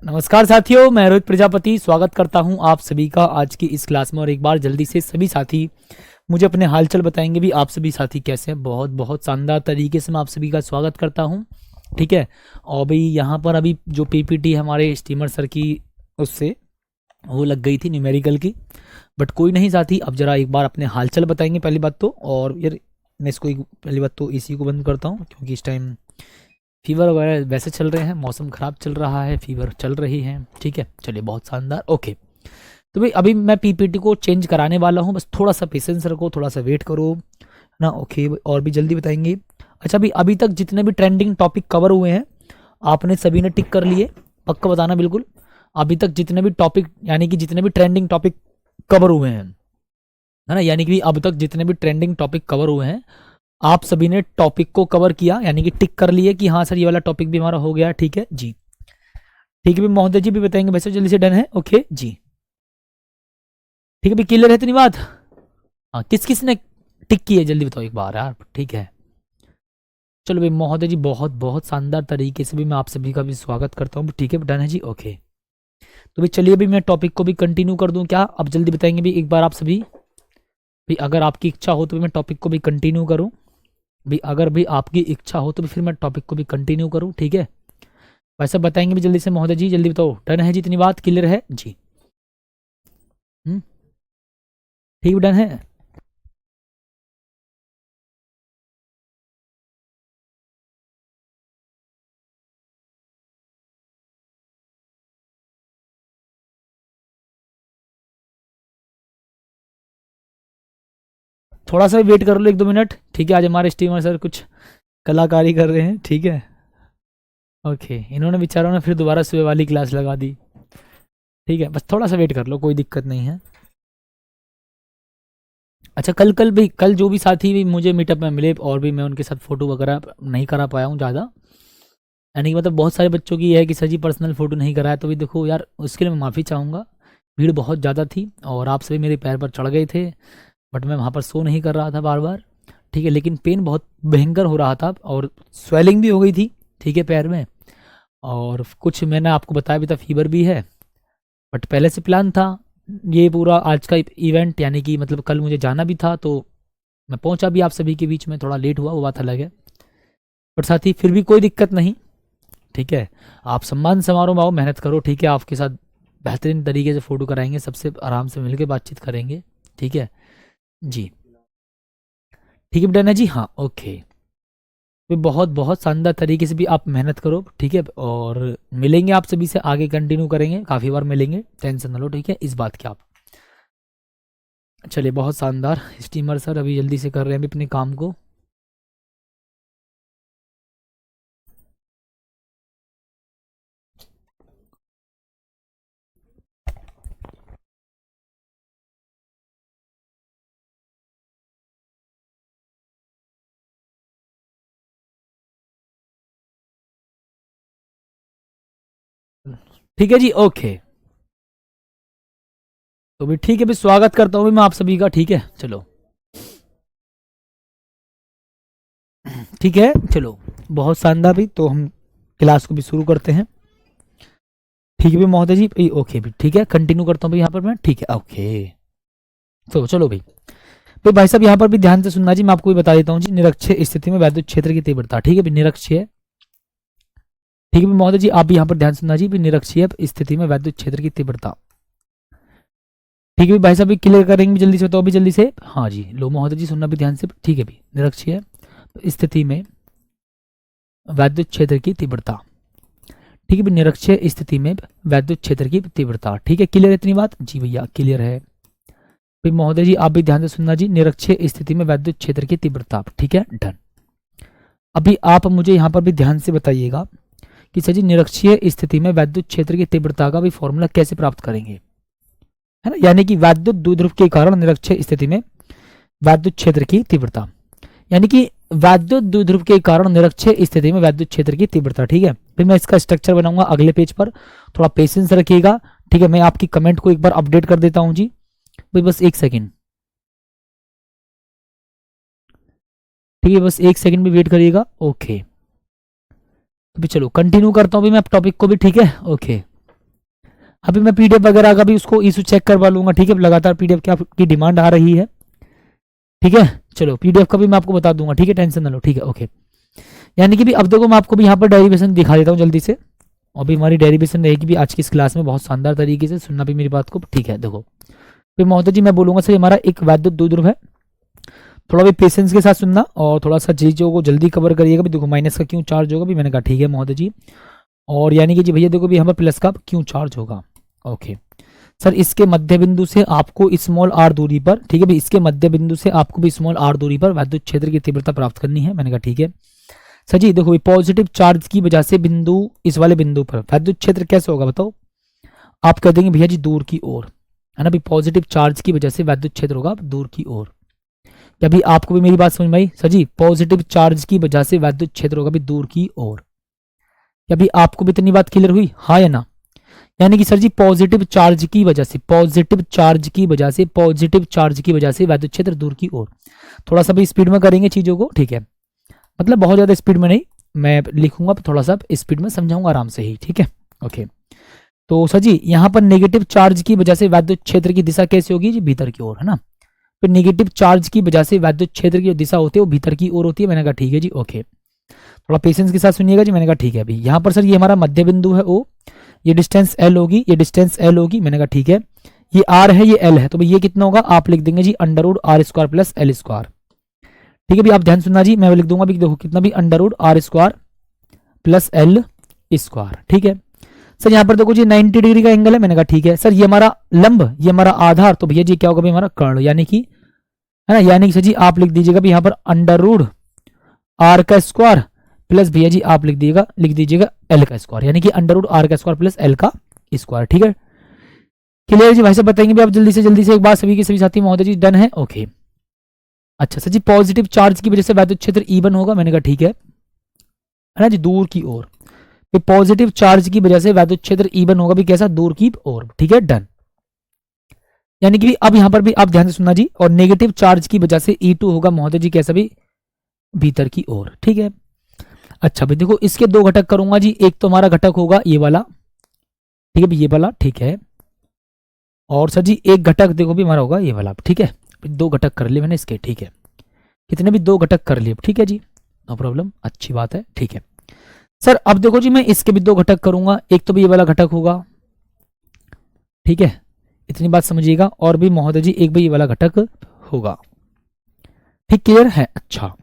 नमस्कार साथियों, मैं रोहित प्रजापति स्वागत करता हूं आप सभी का आज की इस क्लास में। और एक बार जल्दी से सभी साथी मुझे अपने हालचाल बताएंगे भी आप सभी साथी कैसे हैं। बहुत बहुत शानदार तरीके से मैं आप सभी का स्वागत करता हूं। ठीक है। और भाई यहाँ पर अभी जो पीपीटी हमारे स्टीमर सर की उससे वो लग गई थी न्यूमेरिकल की, बट कोई नहीं साथी। अब जरा एक बार अपने हालचाल बताएंगे पहली बात तो। और यार मैं इसको पहली बात तो इसी को बंद करता हूँ क्योंकि इस टाइम फीवर वगैरह वैसे चल रहे हैं, मौसम ख़राब चल रहा है, फीवर चल रही है। ठीक है, चलिए बहुत शानदार। ओके, तो भाई अभी मैं पीपीटी को चेंज कराने वाला हूँ, बस थोड़ा सा पेशेंस रखो, थोड़ा सा वेट करो ना। ओके, और भी जल्दी बताएंगे। अच्छा, अभी अभी तक जितने भी ट्रेंडिंग टॉपिक कवर हुए हैं आपने सभी ने टिक कर लिए? पक्का बताना बिल्कुल। अभी तक जितने भी टॉपिक यानी कि जितने भी ट्रेंडिंग टॉपिक कवर हुए हैं, है ना, यानी कि अब तक जितने भी ट्रेंडिंग टॉपिक कवर हुए हैं आप सभी ने टॉपिक को कवर किया, यानी कि टिक कर लिए कि हाँ सर ये वाला टॉपिक भी हमारा हो गया। ठीक है जी, ठीक है भी महोदय जी भी बताएंगे वैसे जल्दी से। डन है? ओके जी, ठीक है भी क्लियर है इतनी बात। हाँ, किस किस ने टिक की है जल्दी बताओ एक बार यार। ठीक है, चलो भाई महोदय जी बहुत बहुत शानदार तरीके से भी मैं आप सभी का भी स्वागत करता हूँ। ठीक है, डन है जी। ओके, तो भाई चलिए भी मैं टॉपिक को भी कंटिन्यू कर दूं क्या? अब जल्दी बताएंगे भी एक बार आप सभी भी, अगर आपकी इच्छा हो तो भी मैं टॉपिक को भी कंटिन्यू करूं भी, अगर भी आपकी इच्छा हो तो भी फिर मैं टॉपिक को भी कंटिन्यू करूं। ठीक है, वैसे बताएंगे भी जल्दी से महोदय जी, जल्दी बताओ। डन है जी, इतनी बात क्लियर है जी? हम्म, ठीक, डन है। थोड़ा सा वेट कर लो, 1-2 मिनट। ठीक है, आज हमारे स्टीमर सर कुछ कलाकारी कर रहे हैं। ठीक है, ओके, इन्होंने बेचारों ने फिर दोबारा सुबह वाली क्लास लगा दी। ठीक है, बस थोड़ा सा वेट कर लो, कोई दिक्कत नहीं है। अच्छा, कल कल भी कल जो भी साथी भी मुझे मीटअप में मिले और भी मैं उनके साथ फ़ोटो वगैरह नहीं करा पाया हूँ ज़्यादा, यानी कि मतलब बहुत सारे बच्चों की ये है कि सर जी पर्सनल फ़ोटो नहीं कराया, तो भी देखो यार उसके लिए मैं माफ़ी चाहूँगा। भीड़ बहुत ज़्यादा थी और आप सभी मेरे पैर पर चढ़ गए थे, बट मैं वहाँ पर शो नहीं कर रहा था बार बार। ठीक है, लेकिन पेन बहुत भयंकर हो रहा था और स्वेलिंग भी हो गई थी। ठीक है, पैर में। और कुछ मैंने आपको बताया भी था, फीवर भी है। बट पहले से प्लान था ये पूरा आज का इवेंट, यानी कि मतलब कल मुझे जाना भी था, तो मैं पहुंचा भी आप सभी के बीच में, थोड़ा लेट हुआ वो बात अलग है। बट साथ ही फिर भी कोई दिक्कत नहीं। ठीक है, आप सम्मान समारोह में आओ, मेहनत करो। ठीक है, आपके साथ बेहतरीन तरीके से फ़ोटो कराएंगे, सबसे आराम से मिलकर बातचीत करेंगे। ठीक है जी, ठीक है डन है जी। हाँ ओके, तो बहुत बहुत शानदार तरीके से भी आप मेहनत करो। ठीक है, और मिलेंगे आप सभी से, आगे कंटिन्यू करेंगे, काफ़ी बार मिलेंगे, टेंशन ना लो। ठीक है, इस बात की आप। चलिए बहुत शानदार। स्टीमर सर अभी जल्दी से कर रहे हैं अभी अपने काम को। ठीक है जी, ओके, तो भी ठीक है, भी स्वागत करता हूँ भी मैं आप सभी का। ठीक है, चलो ठीक है, चलो बहुत शानदार भी, तो हम क्लास को भी शुरू करते हैं। ठीक है भी महोदय जी भी, ओके भी ठीक है, कंटिन्यू करता हूँ यहाँ पर मैं। ठीक है ओके, तो चलो भाई। तो भाई साहब यहाँ पर भी ध्यान से सुनना जी, मैं आपको भी बता देता हूँ जी। निरक्षीय स्थिति में वैद्युत क्षेत्र की तीव्रता। ठीक है भी, निरक्षीय। ठीक है भी महोदय जी, आप भी यहाँ पर ध्यान सुनना जी भी, निरक्षीय स्थिति में वैद्युत क्षेत्र की तीव्रता। ठीक है भी भाई साहब, भी क्लियर करेंगे भी जल्दी से, तो अभी जल्दी से। हाँ जी, लो महोदय जी सुनना भी ध्यान से। ठीक है भी, निरक्षीय स्थिति में वैद्युत क्षेत्र की तीव्रता। ठीक है भी, निरक्षीय स्थिति में वैद्युत क्षेत्र की तीव्रता। ठीक है, क्लियर है इतनी बात जी? भैया क्लियर है भाई महोदय जी, आप भी ध्यान से सुनना जी। निरक्षीय स्थिति में वैद्युत क्षेत्र की तीव्रता। ठीक है, डन। अभी आप मुझे यहाँ पर भी ध्यान से बताइएगा कि सर जी निरक्षीय स्थिति में वैद्युत क्षेत्र की तीव्रता का भी फॉर्मूला कैसे प्राप्त करेंगे, है ना। यानी कि वैद्युत द्विध्रुव के कारण निरक्षीय स्थिति में वैद्युत क्षेत्र की तीव्रता, यानी कि वैद्युत द्विध्रुव के कारण निरक्षीय स्थिति में वैद्युत क्षेत्र की तीव्रता। ठीक है, फिर मैं इसका स्ट्रक्चर बनाऊंगा अगले पेज पर, थोड़ा पेशेंस रखिएगा। ठीक है, मैं आपकी कमेंट को एक बार अपडेट कर देता हूं जी भाई, बस एक सेकेंड। ठीक है, बस एक सेकंड भी वेट करिएगा। ओके, तो भी चलो कंटिन्यू करता हूँ भी मैं टॉपिक को भी। ठीक है ओके, अभी मैं पीडीएफ वगैरह का भी उसको इशू चेक करवा लूंगा, ठीक है। लगातार पीडीएफ क्या की डिमांड आ रही है, ठीक है। चलो पीडीएफ का भी मैं आपको बता दूंगा, ठीक है, टेंशन ना लो, ठीक है, ओके। यानी कि भी अब देखो मैं आपको भी यहाँ पर डेरिवेशन दिखा देता हूँ जल्दी से। अभी हमारी डेरिवेशन रहेगी भी आज की इस क्लास में बहुत शानदार तरीके से, सुनना भी मेरी बात को, ठीक है। देखो फिर महोदय जी मैं बोलूंगा सर हमारा एक वैद्युत द्विध्रुव है, थोड़ा भी पेशेंस के साथ सुनना और थोड़ा सा चीज़ों को जल्दी कवर करिएगा। भी देखो माइनस का क्यों चार्ज होगा, भी मैंने कहा ठीक है महोदय जी। और यानी कि जी भैया देखो भी यहाँ पर प्लस का क्यों चार्ज होगा, ओके। सर इसके मध्य बिंदु से आपको स्मॉल आर दूरी पर, ठीक है भाई, इसके मध्य बिंदु से आपको भी स्मॉल आर दूरी पर वैद्युत क्षेत्र की तीव्रता प्राप्त करनी है। मैंने कहा ठीक है सर जी। देखो पॉजिटिव चार्ज की वजह से बिंदु, इस वाले बिंदु पर वैद्युत क्षेत्र कैसे होगा बताओ। आप कह देंगे भैया जी दूर की ओर, है ना भाई, पॉजिटिव चार्ज की वजह से वैद्युत क्षेत्र होगा दूर की ओर। क्या भी आपको भी मेरी बात समझ में आई सर जी, पॉजिटिव चार्ज की वजह से वैद्युत क्षेत्र होगा भी दूर की ओर। क्या भी आपको भी इतनी बात क्लियर हुई, हाँ या ना। यानी कि सर जी पॉजिटिव चार्ज की वजह से, पॉजिटिव चार्ज की वजह से, पॉजिटिव चार्ज की वजह से वैद्युत क्षेत्र दूर की ओर। थोड़ा सा भी स्पीड में करेंगे चीजों को, ठीक है, मतलब बहुत ज्यादा स्पीड में नहीं, मैं लिखूंगा थोड़ा सा स्पीड में समझाऊंगा आराम से ही, ठीक है, ओके। तो सर जी यहाँ पर नेगेटिव चार्ज की वजह से वैद्युत क्षेत्र की दिशा कैसे होगी जी, भीतर की ओर, है ना। फिर नेगेटिव चार्ज की वजह से वैद्युत क्षेत्र की जो दिशा होती है वो भीतर की ओर होती है। मैंने कहा ठीक है जी, ओके। थोड़ा पेशेंस के साथ सुनिएगा जी। मैंने कहा ठीक है अभी यहाँ पर सर ये हमारा मध्य बिंदु है ओ, ये डिस्टेंस एल होगी, ये डिस्टेंस एल होगी। मैंने कहा ठीक है, ये आर है ये एल है, तो भाई ये कितना होगा, आप लिख देंगे जी under root R square plus L square, ठीक है। भी आप ध्यान सुनना जी, मैं लिख दूंगा भी देखो कितना भी under root R square plus L square, ठीक है। सर यहाँ पर देखो जी 90 डिग्री का एंगल है। मैंने कहा ठीक है सर, ये हमारा लंब, ये हमारा आधार, तो भैया जी क्या होगा भी हमारा कर्ण, यानी कि, है ना, यानी कि सर जी आप लिख दीजिएगा भी यहाँ पर अंडर रूट आर का स्क्वायर प्लस भैया जी आप लिख दीजिएगा एल का स्क्वायर, यानी कि अंडर रूट आर का स्क्वायर प्लस एल का स्क्वायर, ठीक है। क्लियर जी, भाई साहब बताएंगे भी आप जल्दी से एक बार सभी के सभी साथी महोदय जी, डन है, ओके। अच्छा सर जी पॉजिटिव चार्ज की वजह से वैद्युत क्षेत्र E1 होगा। मैंने कहा ठीक है ना जी, दूर की ओर। पॉजिटिव चार्ज की वजह से वैद्युत क्षेत्र E1 होगा भी कैसा, दूर की ओर, ठीक है, डन। यानी कि अब यहां पर भी आप ध्यान से सुनना जी, और नेगेटिव चार्ज की वजह से E2 होगा महोदय जी कैसा भी, भीतर की ओर, ठीक है। अच्छा भाई देखो इसके दो घटक करूंगा जी, एक तो हमारा घटक होगा ये वाला, ठीक है भाई, ये वाला, ठीक है। और सर जी एक घटक देखो भी हमारा होगा ये वाला, ठीक है। दो घटक कर लिए मैंने इसके, ठीक है, कितने भी दो घटक कर लिए, ठीक है जी, नो प्रॉब्लम, अच्छी बात है, ठीक है। सर अब देखो जी मैं इसके भी दो घटक करूंगा, एक तो भी ये वाला घटक होगा, ठीक है, इतनी बात समझिएगा। और भी महोदय जी एक भी ये वाला घटक होगा, ठीक, क्लियर है। अच्छा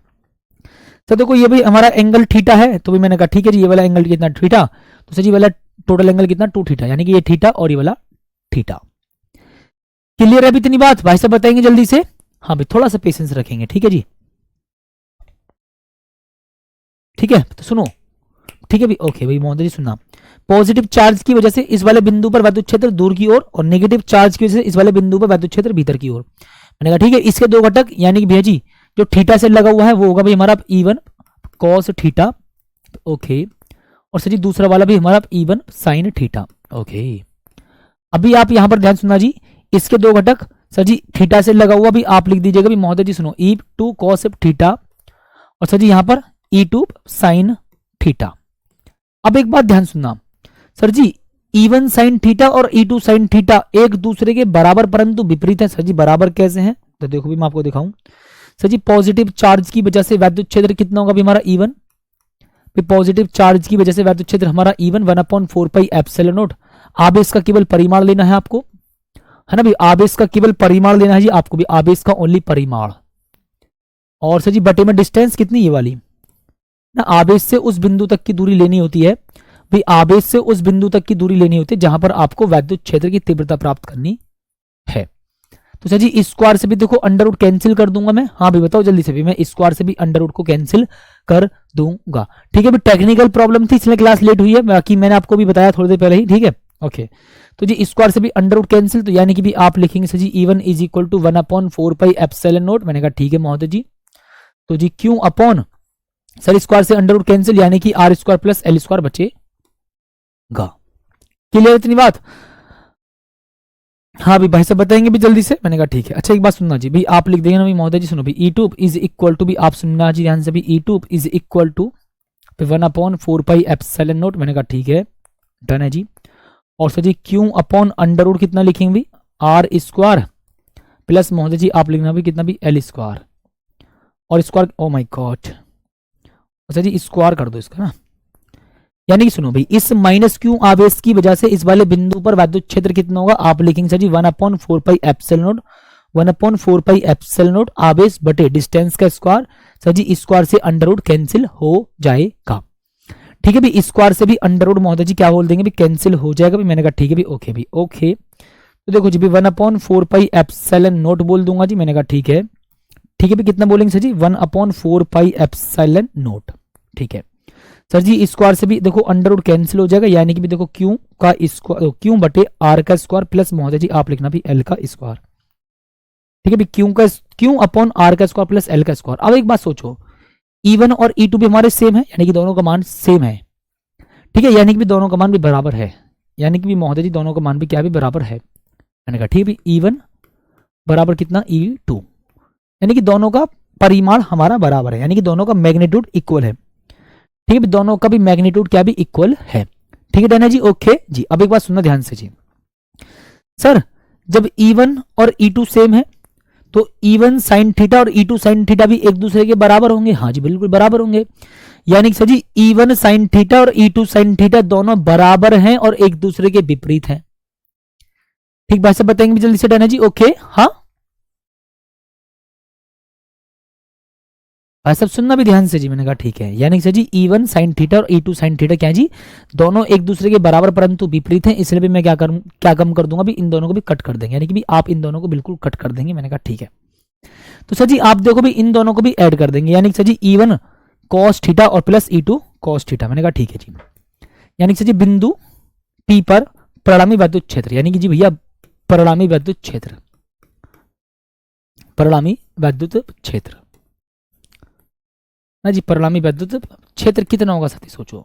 तो देखो ये भी हमारा एंगल थीटा है, तो भी मैंने कहा ठीक है जी, ये वाला एंगल कितना थीटा, तो सर जी वाला टोटल एंगल कितना 2 थीटा, यानी कि ये थीटा और ये वाला थीटा। क्लियर है अभी इतनी बात, भाई साहब बताएंगे जल्दी से, हाँ भाई थोड़ा सा पेशेंस रखेंगे, ठीक है जी, ठीक है। तो सुनो, ठीक है भाई, ओके भाई महोदय जी सुनना, पॉजिटिव चार्ज की वजह से इस वाले बिंदु पर वैद्युत क्षेत्र दूर की ओर, और नेगेटिव चार्ज की वजह से इस वाले बिंदु पर वैद्युत क्षेत्र भीतर की ओर। मैंने कहा ठीक है, इसके दो घटक, यानी कि भैया जी जो थीटा से लगा हुआ है वो होगा भाई हमारा E1 cos थीटा, ओके। और सर जी दूसरा वाला भी हमारा E1 sin थीटा, ओके। अभी आप यहां पर ध्यान सुनना जी, इसके दो घटक सर जी थीटा से लगा हुआ भी आप लिख दीजिएगा भी महोदय जी सुनो E2 cos थीटा, और सर जी यहां पर E2 sin थीटा। अब एक बात ध्यान सुनना sir ji, E1 sin theta और E2 sin थीटा एक दूसरे के बराबर परंतु विपरीत है। सर जी बराबर कैसे हैं, तो देखो भी मैं आपको दिखाऊं। सर जी पॉजिटिव चार्ज की वजह से वैद्युत क्षेत्र कितना होगा भी हमारा E1, पॉजिटिव चार्ज की वजह से वैद्युत क्षेत्र हमारा E1 1/4 पाई एप्सिलॉन नॉट। आवेश का केवल परिमाण लेना है आपको, है ना भाई, आवेश का केवल परिमाण लेना है जी आपको भी, आवेश का ओनली परिमाण। और सर जी बटे में डिस्टेंस कितनी, ये वाली ना, आवेश से उस बिंदु तक की दूरी लेनी होती है भाई, आवेश से उस बिंदु तक की दूरी लेनी होती है जहां पर आपको वैद्युत क्षेत्र की तीव्रता प्राप्त करनी है। तो सर जी स्क्वायर से भी देखो अंडर रूट कैंसिल कर दूंगा मैं, हाँ भी बताओ जल्दी से भी, मैं स्क्वायर से भी अंडर रूट को कैंसिल कर दूंगा, ठीक है। भी टेक्निकल प्रॉब्लम थी इसलिए क्लास लेट हुई है, बाकी मैंने आपको भी बताया थोड़ी देर पहले ही, ठीक है, ओके। तो जी स्क्वायर से भी अंडर रूट कैंसिल, तो यानी कि भी आप लिखेंगे sir ji E1 is equal to 1/4 pi epsilon naught. मैंने कहा ठीक है महोदय जी, तो जी क्यों अपॉन, सर स्क्वायर से अंडर रूट कैंसिल, यानी कि R square plus L square बचेगा। क्लियर इतनी बात, हाँ भाई साहब बताएंगे भी जल्दी से। मैंने कहा ठीक है। अच्छा एक बात सुनना जी, भाई आप लिख देंगे ना भाई महोदय जी सुनो भी E2 इज इक्वल टू, भी आप सुनना जी ध्यान से भी, E2 is equal to 1/4 pi epsilon naught. मैंने कहा ठीक है, डन है जी। और सर जी क्यू अपॉन अंडर रूट कितना लिखेंगे भी आर स्क्वायर प्लस महोदय जी आप लिखना भी कितना भी एल स्क्वायर और स्क्वायर, ओ माय गॉड, अच्छा जी स्क्वायर कर दो इसका ना। यानी कि सुनो भाई, इस माइनस क्यू आवेश की वजह से इस वाले बिंदु पर वैद्युत क्षेत्र कितना होगा, आप लिखेंगे sir ji 1/4 pi epsilon naught आवेश बटे डिस्टेंस का स्क्वायर, सर जी स्क्वायर से अंडर रूट कैंसिल हो जाएगा। ठीक है भी, स्क्वायर से भी अंडर रूट महोदय जी क्या बोल देंगे भी कैंसिल हो जाएगा भी। मैंने कहा ठीक है भी, ओके भी ओके। तो देखो जी भी 1/4 पाई एप्सिलॉन नॉट बोल दूंगा जी। मैंने कहा ठीक है, ठीक है भी कितना बोलेंगे sir ji 1/4 pi epsilon naught. ठीक है सर जी, स्क्वायर से भी देखो अंडर रूट कैंसिल हो जाएगा, यानी कि भी देखो क्यू का स्क्वायर, क्यू बटे आर का स्क्वायर प्लस महोदय जी आप लिखना भी एल का स्क्वायर। ठीक है भी, क्यू अपॉन आर का स्क्वायर प्लस एल का स्क्वायर। अब एक बात सोचो, E1 और E2 भी हमारे सेम है, यानी कि दोनों का मान सेम है। ठीक है, यानी कि भी दोनों का मान भी बराबर है, यानी कि भी महोदय जी दोनों का मान भी क्या भी बराबर है। मैंने कहा ठीक है भी E1 बराबर कितना E2, यानी कि दोनों का परिमाण हमारा बराबर है, यानी कि दोनों का मैग्नीट्यूड इक्वल है। ठीक है, दोनों का भी मैग्नीट्यूड क्या भी इक्वल है। ठीक है डन है जी, ओके जी। अब एक बात सुनना ध्यान से जी, सर जब E1 और E2 सेम है तो E1 साइन थीटा और E2 साइन थीटा भी एक दूसरे के बराबर होंगे। हाँ जी बिल्कुल बराबर होंगे, यानी कि sir ji E1 sine theta और E2 साइन थीटा दोनों बराबर हैं और एक दूसरे के विपरीत हैं। ठीक भाई साहब बताएंगे जल्दी से, डन है जी, ओके। हाँ भाई साहब सुनना भी ध्यान से जी। मैंने कहा ठीक है, यानी sir ji E1 sine theta और E2 साइन थीटा क्या जी दोनों एक दूसरे के बराबर परंतु विपरीत हैं, इसलिए भी मैं क्या कम कर दूंगा भी इन दोनों को भी कट कर देंगे, यानी कि भी आप इन दोनों को बिल्कुल कट कर देंगे। मैंने कहा ठीक है, तो सर जी आप देखो भी इन दोनों को भी ऐड कर देंगे, यानी sir ji E1 cos theta और प्लस E2 कॉस थीटा। मैंने कहा ठीक है जी, यानी सर जी बिंदु P पर परिणामी वैद्युत क्षेत्र, यानी कि जी भैया परिणामी वैद्युत क्षेत्र, परिणामी वैद्युत क्षेत्र ना जी, परिणामी वैद्युत क्षेत्र कितना होगा साथी सोचो।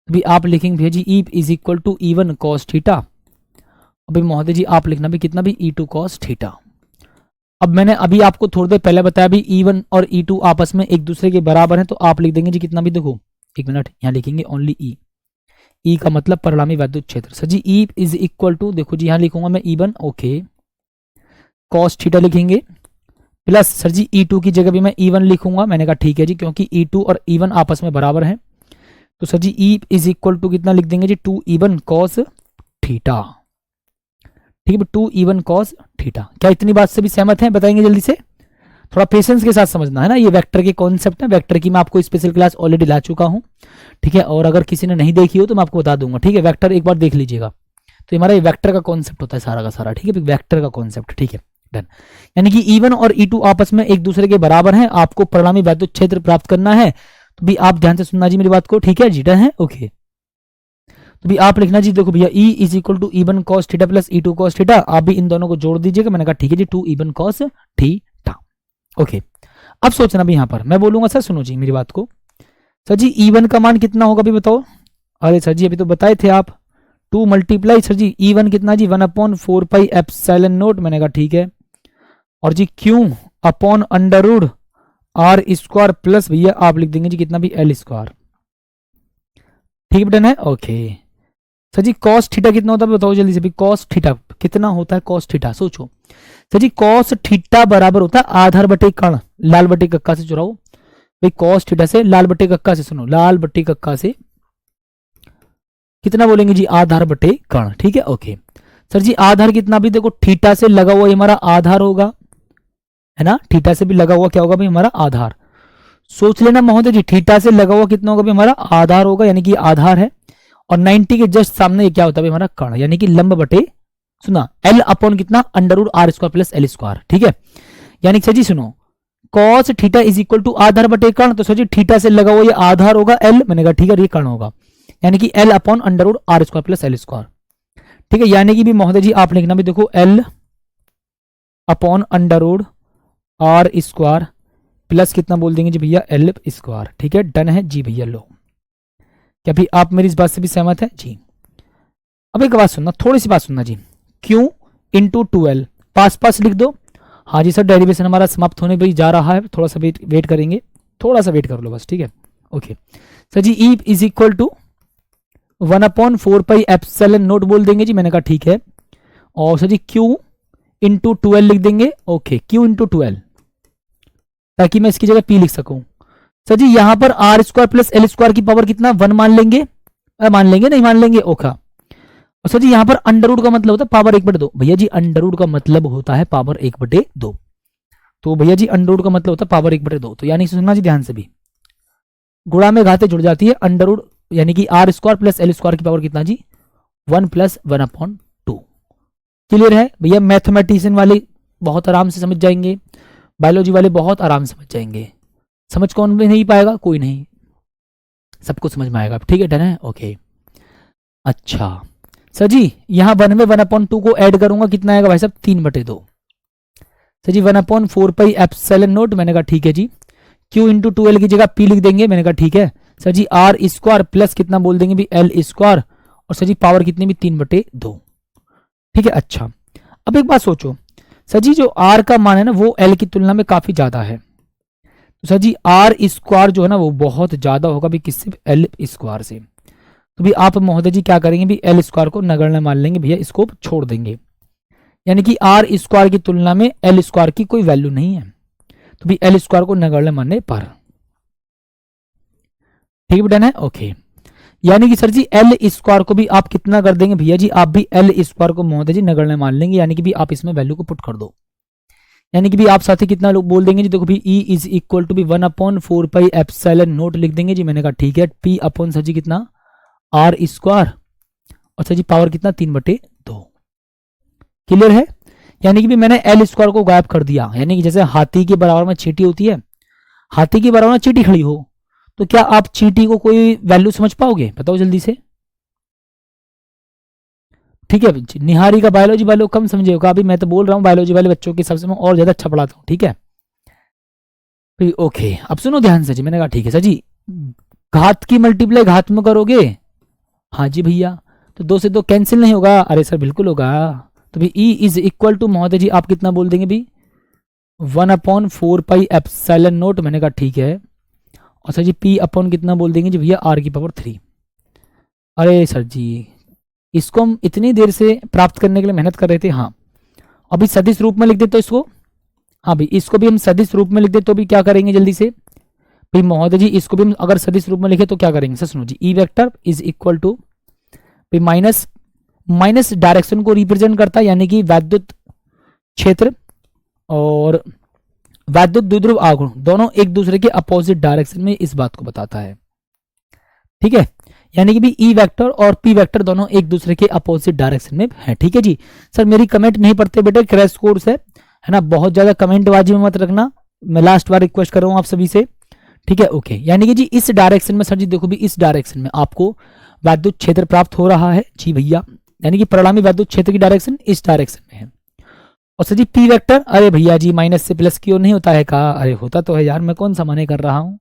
अभी आप लिखेंगे भैया जी E is equal to E1 cos theta, अभी महोदय जी आप लिखना भी कितना भी E2 कॉस थीटा। अब मैंने अभी आपको थोड़ी देर पहले बताया भी E1 और E2 आपस में एक दूसरे के बराबर हैं, तो आप लिख देंगे जी कितना भी, देखो एक मिनट यहाँ लिखेंगे ओनली E का मतलब परिणामी वैद्युत क्षेत्र। Sir ji E is equal to, देखो जी यहाँ लिखूंगा मैं E1 ओके कॉस थीटा लिखेंगे प्लस सर जी E2 की जगह भी मैं E1 लिखूंगा। मैंने कहा ठीक है जी, क्योंकि E2 और E1 आपस में बराबर हैं, तो sir ji E is equal to कितना लिख देंगे जी 2E1 कॉस थीटा। ठीक है 2E1 कॉस थीटा। क्या इतनी बात से भी सहमत हैं, बताएंगे जल्दी से, थोड़ा पेशेंस के साथ समझना है ना, ये वेक्टर के कॉन्सेप्ट है, वेक्टर की मैं आपको स्पेशल क्लास ऑलरेडी ला चुका हूँ। ठीक है, और अगर किसी ने नहीं देखी हो तो मैं आपको बता दूंगा। ठीक है, वेक्टर एक बार देख लीजिएगा, तो हमारा ये वेक्टर का कॉन्सेप्ट होता है सारा का सारा। ठीक है, वेक्टर का कॉन्सेप्ट, ठीक है डन। यानी कि E1 और E2 आपस में एक दूसरे के बराबर हैं, आपको परिणामी वैद्युत क्षेत्र प्राप्त करना है, तो भी आप ध्यान से सुनना जी मेरी बात को। ठीक है जी, डन है, ओके। तो भी आप लिखना जी, देखो भैया E is equal to E1 cos theta plus E2 cos theta, आप भी इन दोनों को जोड़ दीजिएगा। मैंने कहा ठीक है जी 2E1 कॉस थीटा, ओके। अब सोचना भी यहाँ पर मैं बोलूंगा, सर सुनो जी मेरी बात को, सर जी E1 का मान कितना होगा भी बताओ। अरे सर जी अभी तो बताए थे आप 2 मल्टीप्लाई, सर जी E1 कितना जी 1/4 पाई एप्सिलॉन नॉट। मैंने कहा ठीक है, और जी Q upon under root R square plus भैया आप लिख देंगे जी कितना भी एल स्क्वायर। ठीक है डन है, ओके। सर जी कॉस थीटा कितना होता है बताओ जल्दी से भी, कॉस थीटा कितना होता है, कॉस थीटा सोचो। सर जी कॉस थीटा बराबर होता है आधार बटे कण, लाल बटे कक्का से चुराओ भाई, कॉस थीटा से लाल बटे कक्का से, सुनो लाल बटे कक्का से कितना बोलेंगे जी आधार बटे कण। ठीक है ओके। सर जी आधार कितना भी देखो थीटा से लगा हुआ हमारा आधार होगा, है ना, थीटा से भी लगा हुआ क्या होगा भाई हमारा आधार। सोच लेना महोदय जी, थीटा से लगा हुआ कितना होगा भाई हमारा आधार होगा, यानी कि आधार है, और 90 के जस्ट सामने क्या होता है हमारा कर्ण, यानी कि लंब बटे सुना एल अपॉन कितना under root R square plus L square. ठीक है, यानी सर जी सुनो cos theta is equal to आधार बटे कर्ण, तो सर जी थीटा से लगा हुआ ये आधार होगा एल, मैंने कहा ठीक है ये कर्ण होगा, यानी कि L upon under root R square plus L square. ठीक है, यानी कि भी महोदय जी आप लिखना भी देखो L upon under root R square plus कितना बोल देंगे जी भैया एल स्क्वायर। ठीक है डन है जी भैया, लो क्या भी आप मेरी इस बात से भी सहमत है जी। अब एक बात सुनना, थोड़ी सी बात सुनना जी, क्यू इंटू 2L पास पास लिख दो। हाँ जी सर, डेरिवेशन हमारा समाप्त होने पर जा रहा है, थोड़ा सा वेट करेंगे, थोड़ा सा वेट कर लो बस। ठीक है ओके। सर जी ई इज इक्वल टू 1/4πε0 बोल देंगे जी, मैंने कहा ठीक है। और सर जी Q इंटू 12 लिख देंगे। ओके, Q इंटू 12, ताकि मैं इसकी जगह P लिख सकूं। सर जी यहां पर R square plus L square की पावर कितना 1 मान लेंगे, नहीं मान लेंगे, ओखा। और सर जी यहां पर अंडर रूट का मतलब होता है पावर 1/2। भैया जी अंडर रूट का मतलब होता है पावर 1/2। तो भैया जी अंडर रूट का मतलब होता है पावर 1/2। तो यानी सुनना जी ध्यान से भी, गुणा में घाते जुड़ जाती है, अंडर रूट यानी कि R square plus L square की पावर कितना जी 1 + 1/2। क्लियर है भैया? मैथमेटिशियन वाले बहुत आराम से समझ जाएंगे, बायोलॉजी वाले बहुत आराम से समझ जाएंगे। समझ कौन भी नहीं पाएगा? कोई नहीं, सबको समझ में आएगा। ठीक है, डन है, ओके। अच्छा सर जी यहाँ 1 में 1/2 को ऐड करूंगा, कितना आएगा भाई साहब 3/2। सर जी 1/4πε0, मैंने कहा ठीक है जी। Q इंटू 2L की जगह P लिख देंगे, मैंने कहा ठीक है। Sir ji R square plus कितना बोल देंगे भी एल स्क्वायर, और सर जी पावर कितनी भी 3/2। ठीक है, अच्छा अब एक बात सोचो सर जी, जो आर का मान है ना वो एल की तुलना में काफी ज्यादा है। तो सर जी आर स्क्वायर जो है ना वो बहुत ज्यादा होगा भी किससे, एल स्क्वायर से। तो भी आप महोदय जी क्या करेंगे भी एल स्क्वायर को नगण्य मान लेंगे भैया, इसको छोड़ देंगे। यानी कि आर स्क्वायर की तुलना में एल स्क्वायर की कोई वैल्यू नहीं है, तो भी एल स्क्वायर को नगण्य मानने पर। ठीक है, डन है, ओके। यानी कि सर जी एल स्क्वायर को भी आप कितना कर देंगे भैया जी, आप भी एल स्क्वायर को महोदय जी नगण्य मान लेंगे। यानी कि भी आप इसमें वैल्यू को पुट कर दो। यानी कि भी आप साथ ही कितना लोग बोल देंगे जी, देखो भी E इज इक्वल टू भी 1/4πε0 लिख देंगे जी, मैंने कहा ठीक है। P अपॉन सर जी कितना आर स्क्वायर, और सर जी पावर कितना 3/2। क्लियर है? यानी कि भी मैंने एल स्क्वायर को गायब कर दिया। यानी कि जैसे हाथी के बराबर में चींटी होती है, हाथी के बराबर में चींटी खड़ी हो, तो क्या आप चींटी को कोई वैल्यू समझ पाओगे? बताओ जल्दी से। ठीक है, निहारी का बायोलॉजी वाले कम समझे होगा, अभी मैं तो बोल रहा हूँ बायोलॉजी वाले बच्चों के सबसे मैं और ज्यादा अच्छा पढ़ाता हूँ। ठीक है, ओके अब सुनो ध्यान से जी, मैंने कहा ठीक है सर जी, घात की मल्टीप्लाई घात में करोगे? हाँ जी भैया, तो 2 से 2 कैंसिल नहीं होगा? अरे सर बिल्कुल होगा। तो भी E इज इक्वल टू महोदय जी आप कितना बोल देंगे भी 1/4πε0, मैंने कहा ठीक है। और सर जी P अपॉन कितना बोल देंगे जी भैया R की पावर 3। अरे सर जी इसको हम इतनी देर से प्राप्त करने के लिए मेहनत कर रहे थे। हाँ अभी सदिश रूप में लिख दे तो इसको, हाँ भाई इसको भी हम सदिश रूप में लिख दे तो भी क्या करेंगे जल्दी से भाई महोदय जी, इसको भी हम अगर सदिश रूप में लिखे तो क्या करेंगे? सर सुनो जी, E vector is equal to minus, minus direction को रिप्रेजेंट करता है, यानी कि वैद्युत क्षेत्र और वैद्युत द्विध्रुव आघूर्ण दोनों एक दूसरे के अपोजिट डायरेक्शन में, इस बात को बताता है। ठीक है, यानी कि भी ई वेक्टर और पी वेक्टर दोनों एक दूसरे के अपोजिट डायरेक्शन में है। ठीक है जी, सर मेरी कमेंट नहीं पढ़ते बेटे, क्रैश कोर्स है ना, बहुत ज्यादा कमेंट बाजी में मत रखना, मैं लास्ट बार रिक्वेस्ट कर रहा हूं आप सभी से। ठीक है, ओके। यानी कि जी इस डायरेक्शन में सर जी देखो भी इस डायरेक्शन में आपको वैद्युत क्षेत्र प्राप्त हो रहा है जी भैया, यानी कि परिणामी वैद्युत क्षेत्र की डायरेक्शन इस डायरेक्शन में है। और सर जी पी वेक्टर, अरे भैया जी माइनस से प्लस की ओर नहीं होता है का? अरे होता तो है यार, मैं कौन सा मने कर रहा हूं,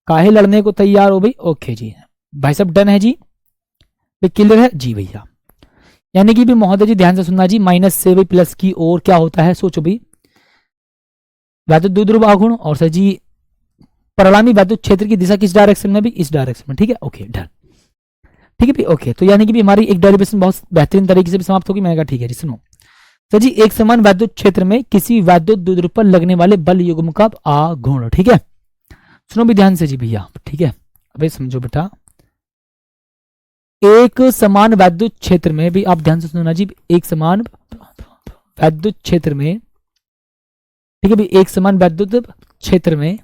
काहे लड़ने को तैयार हो भाई? ओके जी भाई सब डन है जी, क्लियर है जी भैया। यानी कि भी महोदय जी ध्यान से सुनना जी, माइनस से भी प्लस की ओर क्या होता है सोचो भी, वैद्युत द्विध्रुव आघूर्ण, और सर जी परिणामी वैद्युत क्षेत्र की दिशा किस डायरेक्शन में? भी इस डायरेक्शन में। ठीक है, ओके डन। ठीक है भी ओके, तो यानी कि भी हमारी एक डेरिवेशन बहुत बेहतरीन तरीके से भी समाप्त होगी। मैंने कहा ठीक है जी। सुनो सर जी, एक समान वैद्युत क्षेत्र में किसी वैद्युत द्विध्रुव पर लगने वाले बल युग्म का आघूर्ण। ठीक है, सुनो भी ध्यान से जी भैया। ठीक है, अबे समझो बेटा, एक समान वैद्युत क्षेत्र में भी आप ध्यान से सुनना जी, एक समान वैद्युत क्षेत्र में, ठीक है भी, एक समान वैद्युत क्षेत्र में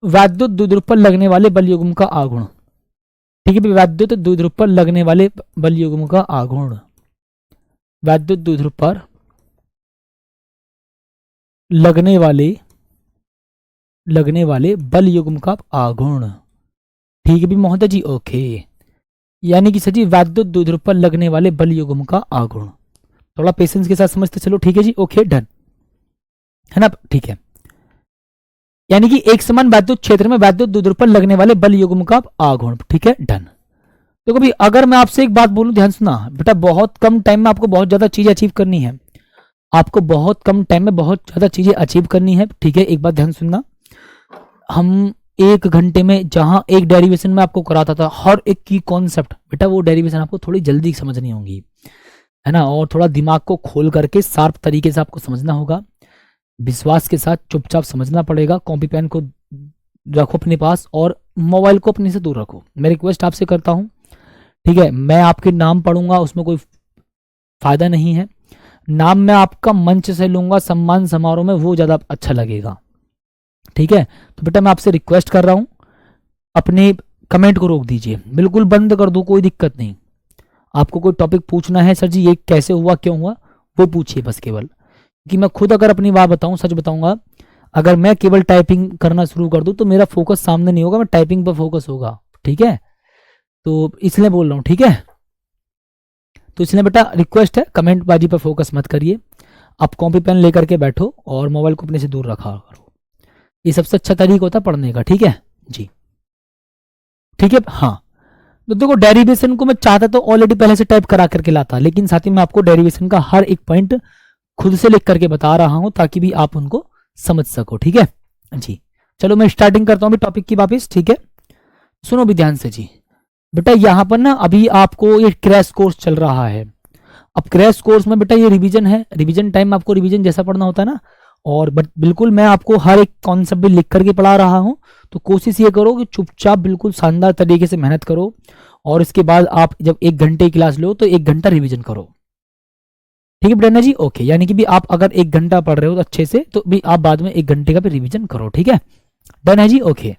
वैद्युत द्विध्रुव पर लगने वाले बल युग्म का आघूर्ण। ठीक है भी, वैद्युत द्विध्रुव पर लगने वाले बल युग्म का आघूर्ण, वैद्युत द्विध्रुव पर लगने वाले बल युग्म का आघूर्ण। ठीक है भी महोदय जी, ओके। यानी कि सर जी वैद्युत द्विध्रुव पर लगने वाले बल युग्म का आघूर्ण, थोड़ा पेशेंस के साथ समझते चलो। ठीक है जी, ओके डन है ना? ठीक है, यानी कि एक समान वैद्युत क्षेत्र में वैद्युत द्विध्रुव पर लगने वाले बल युग्म का आघूर्ण। ठीक है डन। देखो भाई अगर मैं आपसे एक बात बोलूं, ध्यान सुना बेटा, बहुत कम टाइम में आपको बहुत ज्यादा चीजें अचीव करनी है, आपको बहुत कम टाइम में बहुत ज्यादा चीजें अचीव करनी है। ठीक है, एक बात ध्यान सुनना, हम एक घंटे में जहां एक डेरिवेशन में आपको कराता था हर एक की कॉन्सेप्ट, बेटा वो डेरिवेशन आपको थोड़ी जल्दी समझनी होगी, है ना, और थोड़ा दिमाग को खोल करके शार्प तरीके से आपको समझना होगा, विश्वास के साथ चुपचाप समझना पड़ेगा। कॉपी पेन को रखो अपने पास और मोबाइल को अपने से दूर रखो। मैं रिक्वेस्ट आपसे करता हूं, ठीक है, मैं आपके नाम पढ़ूंगा, उसमें कोई फायदा नहीं है, नाम मैं आपका मंच से लूंगा सम्मान समारोह में, वो ज्यादा अच्छा लगेगा, ठीक है। तो बेटा मैं आपसे रिक्वेस्ट कर रहा हूं, अपने कमेंट को रोक दीजिए, बिल्कुल बंद कर दो, कोई दिक्कत नहीं। आपको कोई टॉपिक पूछना है, सर जी ये कैसे हुआ क्यों हुआ, वो पूछिए बस केवल, कि मैं खुद अगर अपनी बात बताऊं, सच बताऊंगा, अगर मैं केवल टाइपिंग करना शुरू कर दूं तो मेरा फोकस सामने नहीं होगा, मैं टाइपिंग पर फोकस होगा, ठीक है। तो इसलिए बोल रहा हूं, ठीक है। तो इसलिए बेटा रिक्वेस्ट है, कमेंट बाजी पर फोकस मत करिए, आप कॉपी पेन लेकर के बैठो और मोबाइल को अपने से दूर रखा करो, ये सबसे अच्छा तरीका होता है पढ़ने का, ठीक है जी, ठीक है। हाँ, तो देखो डेरिवेशन को मैं चाहता तो ऑलरेडी पहले से टाइप करा करके लाता, लेकिन साथ ही मैं आपको डेरिवेशन का हर एक पॉइंट खुद से लिख करके बता रहा हूं ताकि भी आप उनको समझ सको, ठीक है जी। चलो मैं स्टार्टिंग करता हूं अभी टॉपिक की वापस, ठीक है। सुनो भी ध्यान से जी, बेटा यहां पर ना अभी आपको ये क्रैश कोर्स चल रहा है। अब क्रैश कोर्स में बेटा ये रिवीजन है, रिवीजन टाइम में आपको रिवीजन जैसा पढ़ना होता है ना, और बट बिल्कुल मैं आपको हर एक कॉन्सेप्ट भी लिख करके पढ़ा रहा हूं, तो कोशिश ये करो कि चुपचाप बिल्कुल शानदार तरीके से मेहनत करो, और इसके बाद आप जब 1 घंटे की क्लास लो तो 1 घंटा रिवीजन करो, ठीक है बेटा जी, ओके। यानी कि भी आप अगर 1 घंटा पढ़ रहे हो तो अच्छे से, तो भी आप बाद में 1 घंटे का भी रिवीजन करो, ठीक है, डन है जी, ओके,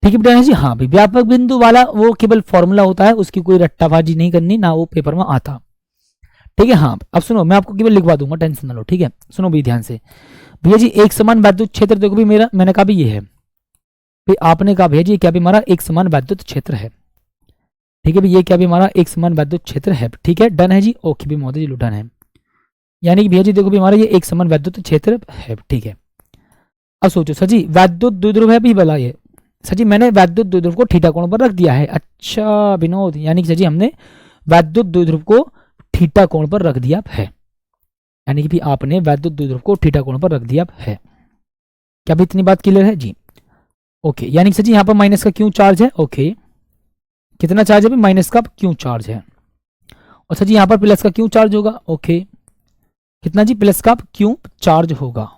ठीक है बेटा जी। हाँ भाई, व्यापक बिंदु वाला वो केवल फॉर्मूला होता है, उसकी कोई रट्टाबाजी नहीं करनी, ना वो पेपर में आता, ठीक है। हाँ अब सुनो, मैं आपको केवल लिखवा दूंगा, टेंशन ना लो, ठीक है। सुनो भी ध्यान से भैया जी, एक समान वैद्युत क्षेत्र, देखो भी मेरा, मैंने कहा भी ये है, फिर आपने कहा भैया जी क्या भी हमारा एक समान वैद्युत क्षेत्र है, ठीक है भी, ये क्या भी हमारा एक समान वैद्युत क्षेत्र है, ठीक है, डन है जी, ओके भी मोदी जी, डन है। यानी कि भैया जी देखो भी हमारा ये एक समान वैद्युत क्षेत्र है, ठीक है। अब सोचो सर जी, वैद्युत द्विध्रुव है भी भला, ये सर जी मैंने वैद्युत द्विध्रुव को थीटा कोण पर रख दिया है, अच्छा विनोद, यानी कि सर जी हमने वैद्युत द्विध्रुव को थीटा कोण पर रख दिया है, यानी कि भी आपने वैद्युत द्विध्रुव को थीटा कोण पर रख दिया है। क्या भी इतनी बात क्लियर है जी, ओके। यानी कि सर जी यहाँ पर माइनस का क्यों चार्ज है, ओके, कितना चार्ज है भाई, माइनस का क्यों चार्ज है, और सर जी यहाँ पर प्लस का क्यों चार्ज होगा, ओके, कितना जी, प्लस का क्यों चार्ज होगा।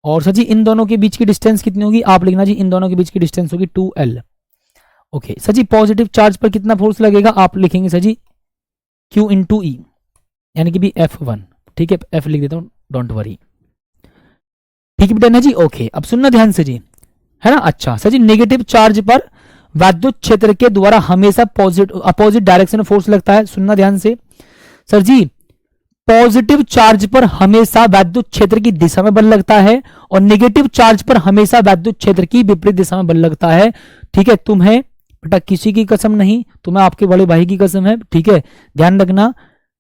और सर जी इन दोनों के बीच की डिस्टेंस कितनी होगी, आप लिखना जी, इन दोनों के बीच की डिस्टेंस होगी 2L, ओके। सर जी पॉजिटिव चार्ज पर कितना फोर्स लगेगा, आप लिखेंगे सर जी Q इंटू ई, यानी कि भी F1, ठीक है, F लिख देता हूं, डोंट वरी, ठीक है बेटा जी, ओके। अब सुनना ध्यान से जी, है ना, अच्छा सर जी, नेगेटिव चार्ज पर वैद्युत क्षेत्र के द्वारा हमेशा अपोजिट डायरेक्शन में फोर्स लगता है, सुनना ध्यान से सर जी, पॉजिटिव चार्ज पर हमेशा वैद्युत क्षेत्र की दिशा में बल लगता है, और नेगेटिव चार्ज पर हमेशा वैद्युत क्षेत्र की विपरीत दिशा में बल लगता है, ठीक है। तुम्हें बेटा किसी की कसम नहीं, तुम्हें आपके बड़े भाई की कसम है, ठीक है, ध्यान रखना,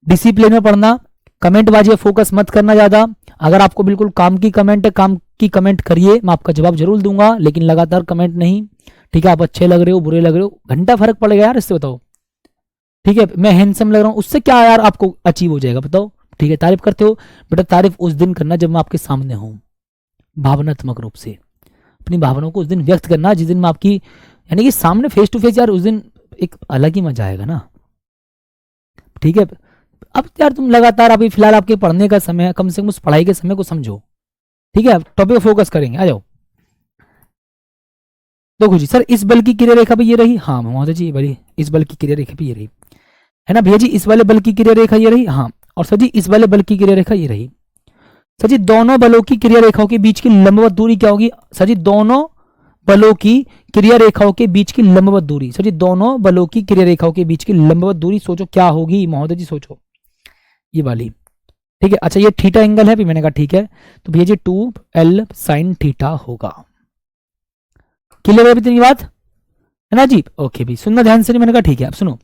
डिसिप्लिन में पढ़ना, कमेंट बाजी फोकस मत करना ज्यादा। अगर आपको बिल्कुल काम की कमेंट है, काम की कमेंट करिए, मैं आपका जवाब जरूर दूंगा, लेकिन लगातार कमेंट नहीं, ठीक है। आप अच्छे लग रहे हो, बुरे लग रहे हो, घंटा फर्क पड़ेगा यार, इससे बताओ, ठीक है। मैं हैंडसम लग रहा हूं, उससे क्या यार आपको अचीव हो जाएगा, बताओ, ठीक है। तारीफ करते हो बेटा, तारीफ उस दिन करना जब मैं आपके सामने हूं, भावनात्मक रूप से अपनी भावनाओं को उस दिन व्यक्त करना, जिस दिन मैं आपकी, यानी कि सामने फेस टू फेस, यार उस दिन एक अलग ही मजा आएगा ना, ठीक है। अब यार तुम लगातार, अभी फिलहाल आपके पढ़ने का समय है, कम से कम उस पढ़ाई के समय को समझो, ठीक है। टॉपिक फोकस करेंगे, आ जाओ। देखो जी सर, इस बल की क्रिया रेखा भी ये रही, हाँ महोदय जी बड़ी, इस बल की क्रिया रेखा भी ये रही, है ना भैया जी, इस वाले बल की क्रिया रेखा ये रही, हाँ, और सर जी इस वाले बल की क्रिया रेखा ये रही। सर जी दोनों बलों की क्रिया रेखाओं के बीच की लंबवत दूरी क्या होगी, सर जी दोनों बलों की क्रिया रेखाओं के बीच की लंबवत दूरी, सर जी दोनों बलों की क्रिया रेखाओं के बीच की लंबवत दूरी सोचो क्या होगी महोदय जी, सोचो ये वाली, ठीक है। अच्छा ये थीटा एंगल है भी, मैंने कहा ठीक है, तो भैया जी 2L sin थीटा होगा, क्लियर है इतनी बात, है ना जी, ओके भी, सुनना ध्यान से नहीं, मैंने कहा ठीक है। अब सुनो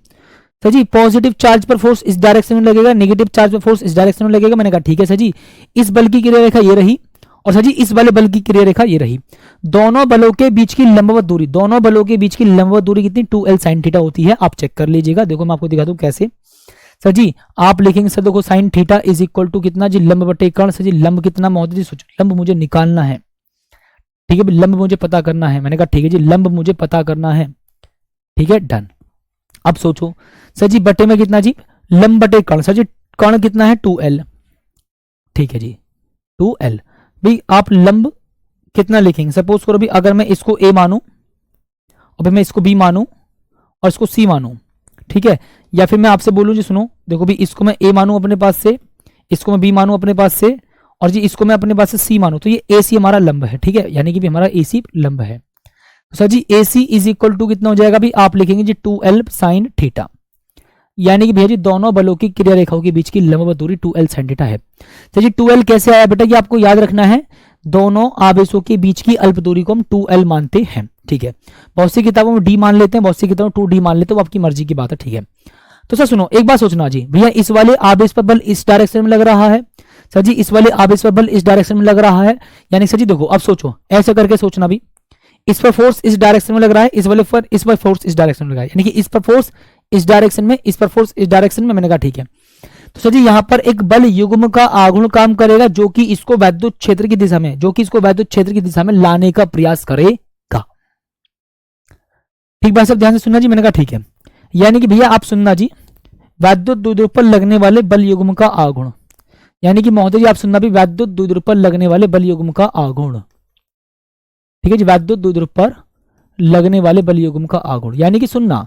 सर जी, पॉजिटिव चार्ज पर फोर्स इस डायरेक्शन में लगेगा, नेगेटिव चार्ज पर फोर्स इस डायरेक्शन में लगेगा, मैंने कहा ठीक है सर जी। इस बल की क्रिया रेखा ये रही, और सर जी इस वाले बल की क्रिया रेखा ये रही, दोनों बलों के बीच की लंबवत दूरी, दोनों बलों के बीच की लंबवत दूरी कितनी, 2L sin थीटा होती है, आप चेक कर लीजिएगा। देखो मैं आपको दिखा दूं कैसे, सर जी आप लिखेंगे सर देखो sin theta is equal to कितना जी, लंब बटे कर्ण, सर जी लंब कितना महोदय जी, सोचो लंब मुझे निकालना है, ठीक है, लंब मुझे पता करना है। मैंने कहा ठीक है जी, लंब मुझे पता करना है। ठीक है, डन। अब सोचो सर जी, बटे में कितना जी, लंब बटे कर्ण। सर जी कर्ण कितना है 2l। ठीक है जी 2l। भाई आप लंब कितना लिखेंगे, सपोज करो भी अगर मैं इसको a मानूं और फिर मैं इसको b मानूं और इसको c मानूं, ठीक है, या फिर मैं आपसे बोलूं जी सुनो, देखो भी इसको मैं a मानूं अपने पास से, इसको मैं b मानूं अपने पास से, और जी इसको मैं अपने पास से c मानूं, तो ये AC हमारा लंब है। ठीक है, यानी कि भी हमारा AC लंब है। तो सर जी AC इज इक्वल टू कितना हो जाएगा भी, आप लिखेंगे जी 2l साइन थीटा, यानी कि भैया जी दोनों बलों की क्रिया रेखाओं के बीच की लंबवत दूरी 2l साइन थीटा है। तो जी 2l कैसे आया बेटा, ये आपको याद रखना है, दोनों आवेशों के बीच की अल्प दूरी को हम 2l मानते हैं। ठीक है, बहुत सी किताबों में d मान लेते हैं, बहुत सी किताबों में 2d मान लेते हैं, वो आपकी मर्जी की बात है। ठीक है, तो सर सुनो एक बात सोचना जी, भैया इस वाले आवेश पर बल इस डायरेक्शन में लग रहा है, सर जी इस वाले आवेश पर बल इस डायरेक्शन में लग रहा है, यानी सर जी देखो अब सोचो ऐसे करके सोचना भी, इस पर फोर्स इस डायरेक्शन में लग रहा है, इस वाले पर इस पर फोर्स इस डायरेक्शन में लगा है, यानी कि इस पर फोर्स इस डायरेक्शन में, इस पर फोर्स इस डायरेक्शन में। मैंने कहा ठीक है, तो सर जी यहाँ पर एक बल युग्म का आघूर्ण काम करेगा जो कि इसको वैद्युत क्षेत्र की दिशा में, जो कि इसको वैद्युत क्षेत्र की दिशा में लाने का प्रयास करेगा। ठीक भाई सब ध्यान से सुनना जी। मैंने कहा ठीक है, यानी कि भैया आप सुनना जी, वैद्युत द्विध्रुव पर लगने वाले बल युग्म का आघूर्ण, यानी कि महोदय जी आप सुनना भी, वैद्युत द्विध्रुव पर लगने वाले बल युग्म का आघूर्ण। ठीक है जी, वैद्युत द्विध्रुव पर लगने वाले बल युग्म का आघूर्ण, यानी कि सुनना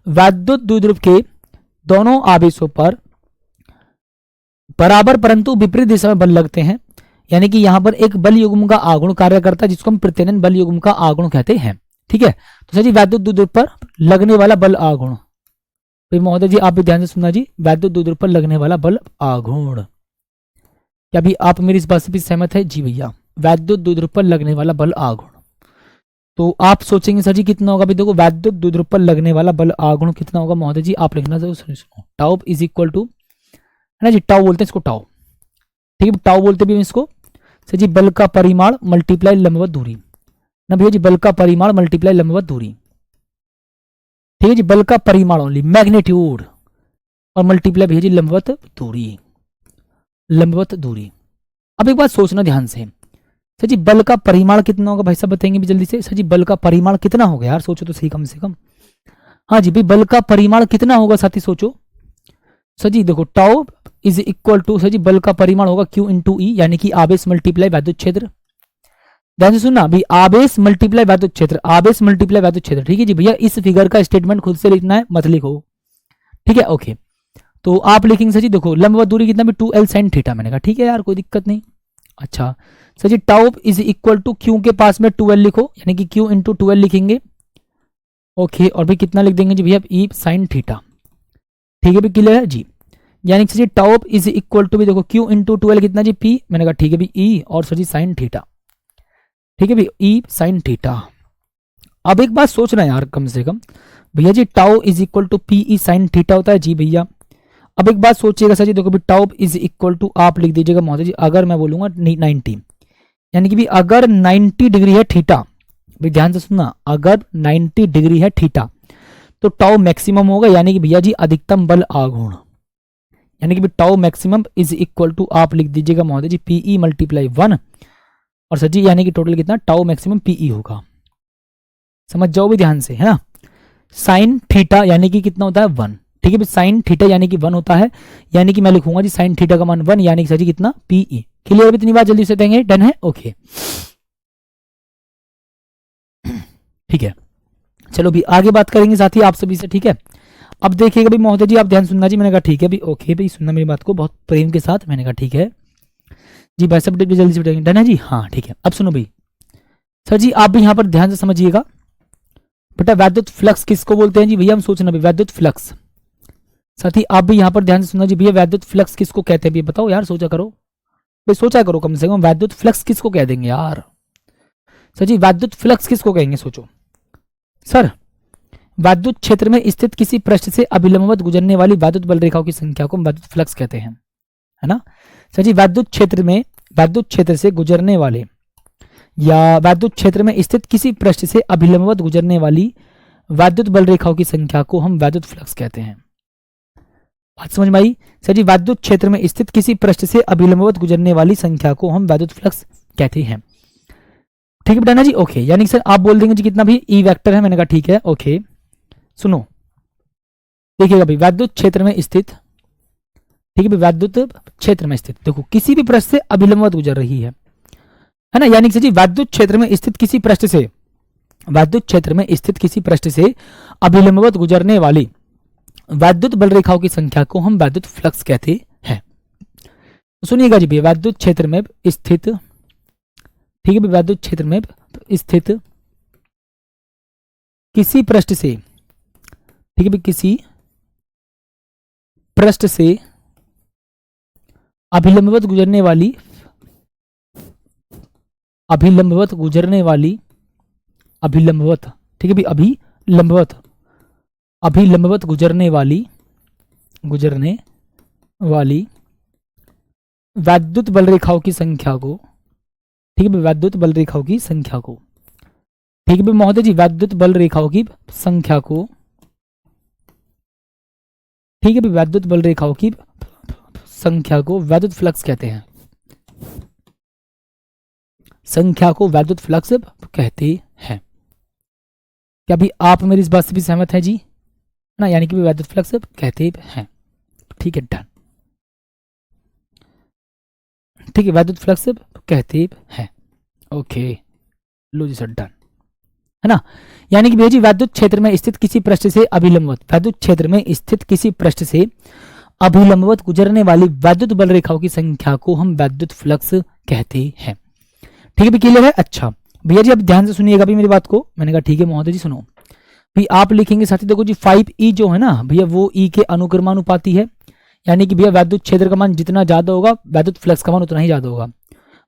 वैद्युत द्विध्रुव के दोनों आवेशों पर बराबर परंतु विपरीत दिशा में बल लगते हैं, यानी कि यहां पर एक बल युग्म का आघूर्ण कार्य करता है जिसको हम प्रत्यनन बल युग्म का आघूर्ण कहते हैं। ठीक है, तो सर जी वैद्युत द्विध्रुव पर लगने वाला बल आघूर्ण, तो महोदय जी आप भी ध्यान से सुनना जी, वैद्युत द्विध्रुव पर लगने वाला बल आघूर्ण, क्या भी आप मेरी इस बात से भी सहमत है? जी भैया, वैद्युत द्विध्रुव पर लगने वाला बल आघूर्ण। तो आप सोचेंगे सर जी कितना होगा, भी देखो वैद्युत द्विध्रुव पर लगने वाला बल आघूर्ण कितना होगा महोदय जी, आप लिखना सुनो, टाउ इज इक्वल टू, है ना जी, टाउ बोलते हैं इसको, टाउ। ठीक है, टाउ बोलते भी इसको सर जी, बल का परिमाण मल्टीप्लाई लंबवत दूरी ना भैया जी, बल का परिमाण मल्टीप्लाई लंबवत दूरी। ठीक है जी, बल का परिमाण ओनली, मैग्नीट्यूड, और मल्टीप्लाई भैया जी लंबवत दूरी, लंबवत दूरी। अब एक बात सोचना ध्यान से, सर जी बल का परिमाण कितना होगा भाई साहब बताएंगे भी जल्दी से, सर जी बल का परिमाण कितना होगा यार, सोचो तो सही कम से कम। हाँ जी भाई, बल का परिमाण कितना होगा साथी सोचो। सर जी देखो tau is equal to, sir जी बल का परिमाण होगा Q इंटू ई, यानी कि आवेश मल्टीप्लाई वैद्युत क्षेत्र। ध्यान से सुनना भी, आवेश मल्टीप्लाई वैद्युत क्षेत्र, आवेश मल्टीप्लाई वैद्युत क्षेत्र। ठीक है जी भैया, इस फिगर का स्टेटमेंट खुद से लिखना है, मत लिखो। ठीक है, ओके। तो आप लिखेंगे सर जी देखो लंबवत दूरी कितना भी 2l साइन थीटा। मैंने कहा ठीक है यार, कोई दिक्कत नहीं। अच्छा sir ji tau is equal to Q के पास में 2l लिखो, यानी कि Q इंटू 2l लिखेंगे। ओके, और भी कितना लिख देंगे जी भैया, ई साइन थीटा। ठीक है भी, क्लियर है जी, यानी कि टाउ इज इक्वल टू भी देखो Q इंटू 2l कितना जी P। मैंने कहा ठीक है भी ई, और सर जी साइन थीटा। ठीक है भी, ई साइन थीटा। अब एक बात सोचना यार कम से कम, भैया जी tau is equal to P E sine theta होता है जी भैया। अब एक बात सोचिएगा सर जी देखो भी, टाउ इज इक्वल टू आप लिख दीजिएगा महोदय जी, अगर मैं बोलूंगा 90, यानी कि भी अगर 90 डिग्री है थीटा, भाई ध्यान से सुनना, अगर 90 डिग्री है थीटा तो टाउ मैक्सिमम होगा, यानी कि भैया जी अधिकतम बल आघूर्ण, यानी कि भी tau maximum is equal to आप लिख दीजिएगा महोदय जी पीई मल्टीप्लाई 1, और सर जी यानी कि टोटल कितना टाउ मैक्सिमम पीई होगा। समझ जाओ भी ध्यान से, है ना। साइन थीटा यानी कि कितना होता है 1। ठीक है, साइन थीटा यानी कि 1 होता है, यानी कि मैं लिखूंगा जी साइन थीटा का मान 1, यानी कि सर जी कितना पीई। क्लियर भी, इतनी बात जल्दी से देंगे, डन है, ओके। ठीक है, चलो भी आगे बात करेंगे साथी आप सभी से। ठीक है, अब देखिएगा भी महोदय जी आप ध्यान सुनना जी। मैंने कहा ठीक है भी, ओके भाई सुनना मेरी बात को बहुत प्रेम के साथ। मैंने कहा ठीक है जी भाई सब जल्दी से बताएंगे, डन है जी, हाँ ठीक है। अब सुनो भाई सर जी, आप भी यहाँ पर ध्यान से समझिएगा बेटा, वैद्युत फ्लक्स किसको बोलते हैं जी भैया, हम सोचना भाई वैद्युत फ्लक्स। साथी आप भी यहाँ पर ध्यान से सुनना जी भैया, वैद्युत फ्लक्स किसको कहते हैं भैया, बताओ यार, सोचा करो भाई, सोचा करो कम से कम, वैद्युत फ्लक्स किसको कह देंगे यार। सर जी वैद्युत फ्लक्स किसको कहेंगे, सोचो सर। वैद्युत क्षेत्र में स्थित किसी पृष्ठ से अभिलंबवत गुजरने वाली वैद्युत बल रेखाओं की संख्या को हम वैद्युत फ्लक्स कहते हैं, है ना। सर जी वैद्युत क्षेत्र में, वैद्युत क्षेत्र से गुजरने वाले या वैद्युत क्षेत्र में स्थित किसी पृष्ठ से अभिलंबवत गुजरने वाली वैद्युत बल रेखाओं की संख्या को हम वैद्युत फ्लक्स कहते हैं। बात समझ में आई। सर जी वैद्युत क्षेत्र में स्थित किसी पृष्ठ से अभिलंबवत गुजरने वाली संख्या को हम वैद्युत फ्लक्स कहते हैं। ठीक है बेटा ना जी, ओके। यानी कि सर आप बोल देंगे जी कितना भी ई वेक्टर है, मैंने कहा ठीक है, ओके। सुनो, देखिएगा भाई, वैद्युत क्षेत्र में स्थित, ठीक है भाई, वैद्युत क्षेत्र में स्थित, देखो किसी भी पृष्ठ से अभिलंबवत गुजर रही है ना। यानी कि जी वैद्युत क्षेत्र में स्थित किसी पृष्ठ से, वैद्युत क्षेत्र में स्थित किसी पृष्ठ से अभिलंबवत गुजरने वाली वैद्युत बल रेखाओं की संख्या को हम वैद्युत फ्लक्स कहते हैं। सुनिएगा जी, वैद्युत क्षेत्र में स्थित, ठीक है, वैद्युत क्षेत्र में स्थित किसी पृष्ठ से, ठीक है, किसी पृष्ठ से अभिलंबवत गुजरने वाली, अभिलंबवत गुजरने वाली, अभिलंबवत, ठीक है भाई, अभिलंबवत, अभिलंबवत गुजरने वाली, गुजरने वाली वैद्युत बल रेखाओं की संख्या को, ठीक है, वैद्युत बल रेखाओं की संख्या को, ठीक है महोदय जी, वैद्युत बल रेखाओं की संख्या को, ठीक है, वैद्युत बल रेखाओं की संख्या को वैद्युत फ्लक्स कहते हैं, संख्या को वैद्युत फ्लक्स कहते हैं। क्या भी आप मेरी इस बात से भी सहमत हैं जी ना? यानी कि वैद्युत फ्लक्स कहते हैं, ठीक है, डन, ठीक है, वैद्युत फ्लक्स कहते हैं, ओके, लो जी सर, डन, है ना। यानी कि भैया जी वैद्युत क्षेत्र में स्थित किसी पृष्ठ से अभिलंबवत, वैद्युत क्षेत्र में स्थित किसी पृष्ठ से अभिलंबवत गुजरने वाली वैद्युत बल रेखाओं की संख्या को हम वैद्युत फ्लक्स कहते हैं। ठीक है भी, क्लियर है? अच्छा भैया जी अब ध्यान से सुनिएगा भी मेरी बात को। मैंने कहा ठीक है महोदय जी, सुनो भाई, आप लिखेंगे साथी, देखो जी 5E जो है ना भैया, वो E के अनुक्रमानुपाती है। यानी कि भैया वैद्युत क्षेत्र का मान जितना ज्यादा होगा, वैद्युत फ्लक्स का मान उतना ही ज्यादा होगा।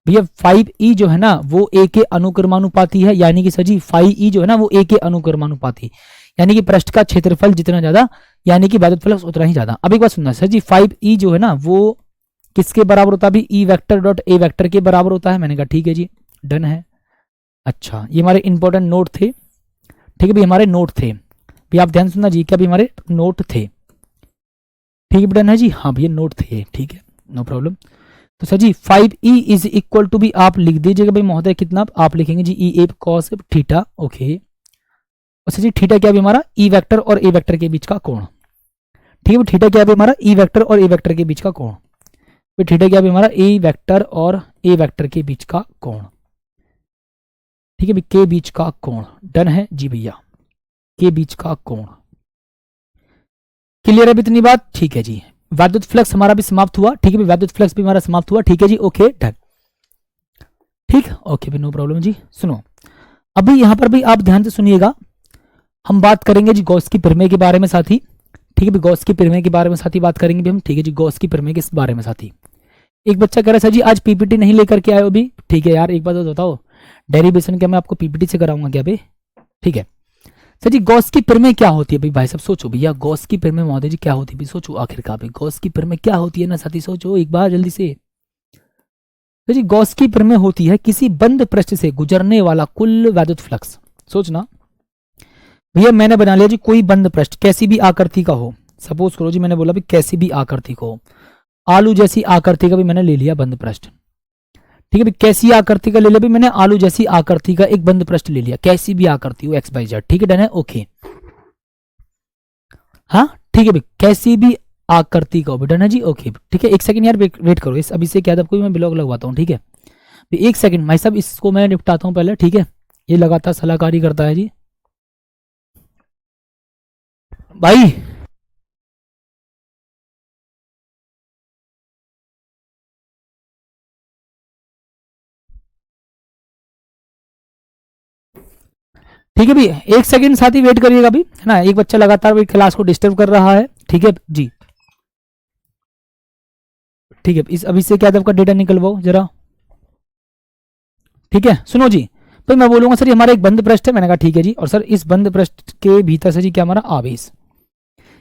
भैया 5E जो है ना वो A के अनुक्रमानुपाती है। यानी कि सर जी 5E जो है ना वो A के अनुक्रमानुपाती, यानी कि पृष्ठ का क्षेत्रफल जितना ज्यादा, यानी कि वैद्युत फ्लक्स उतना ही ज्यादा। अब एक बात सुनना सर जी, 5E जो है ना वो किसके बराबर होता है? भी E vector dot A vector के बराबर होता है। मैंने कहा ठीक है जी, डन है। अच्छा, ये हमारे इंपॉर्टेंट नोट थे, ठीक है भाई, हमारे नोट थे भी, आप ध्यान सुनना जी, क्या भी हमारे नोट थे, ठीक है, डन है जी। हाँ भैया नोट थे, ठीक है, नो प्रॉब्लम। तो sir ji 5E is equal to भी आप लिख दीजिएगा भाई महोदय, कितना आप लिखेंगे जी, E A cos theta, okay. और सर जी थीटा क्या भी हमारा ई वेक्टर और ए वेक्टर के बीच का कोण, ठीक है, थीटा क्या भी हमारा ई वेक्टर और ए वेक्टर के बीच का कोण, थीटा क्या भी हमारा ए वेक्टर और ए वेक्टर के बीच का कोण, ठीक है भाई, के बीच का कोण, डन है जी भैया, के बीच का कोण। क्लियर है इतनी बात? ठीक है जी, वैद्युत फ्लक्स हमारा भी समाप्त हुआ, ठीक है भाई, वैद्युत फ्लक्स भी हमारा समाप्त हुआ, ठीक है जी, ओके डन, ठीक, ओके भाई, नो प्रॉब्लम जी। सुनो अभी यहां पर भी आप ध्यान से सुनिएगा, हम बात करेंगे जी गॉस की प्रमेय के बारे में साथी, ठीक है भाई, गॉस की प्रमेय के बारे में साथी बात करेंगे भी हम, ठीक है जी, गॉस की प्रमेय के बारे में साथी। एक बच्चा कह रहा है सर जी आज पीपीटी नहीं लेकर के आए हो भी, ठीक है यार, एक बात बताओ, डेरिवेशन क्या मैं आपको पीपीटी से कराऊंगा क्या भाई? ठीक है सर जी, गॉस की प्रमेय क्या होती है भाई? भाई सब सोचो भैया, गॉस की प्रमेय महोदय जी क्या होती है भाई? सोचो आखिरकार भाई, गॉस की प्रमेय क्या होती है ना साथी, सोचो एक बार जल्दी से। तो जी गॉस की प्रमेय होती है किसी बंद पृष्ठ से गुजरने वाला कुल वैद्युत फ्लक्स। सोचना भैया, मैंने बना लिया जी कोई बंद पृष्ठ, कैसी भी आकृति का हो, सपोज करो जी मैंने बोला भी कैसी भी आकृति को हो, आलू जैसी आकृति का भी मैंने ले लिया बंद पृष्ठ, ठीक है भाई, कैसी आकृति का ले लिया भी मैंने, आलू जैसी आकृति का एक बंद पृष्ठ ले लिया, कैसी भी आकृति हो एक्स बाई जेड, ठीक है, डन है, ओके। हाँ ठीक है भाई, कैसी भी आकृति का हो, डन है जी, ओके, ठीक है। एक सेकंड यार वेट करो, इस अभी से क्या आपको मैं ब्लॉग लगवाता हूँ, ठीक है, एक सेकंड भाई साहब, इसको मैं निपटाता हूँ पहले, ठीक है, ये लगातार सलाहकारी करता है जी भाई। ठीक है भाई, एक सेकंड साथ ही वेट करिएगा अभी, है ना, एक बच्चा लगातार भाई क्लास को डिस्टर्ब कर रहा है, ठीक है जी, ठीक है। इस अभी से क्या आपका डेटा निकलवाओ जरा, ठीक है। सुनो जी, तो मैं बोलूंगा सर ये हमारा एक बंद पृष्ठ है, मैंने कहा ठीक है जी, और सर इस बंद पृष्ठ के भीतर से जी क्या हमारा आवेश,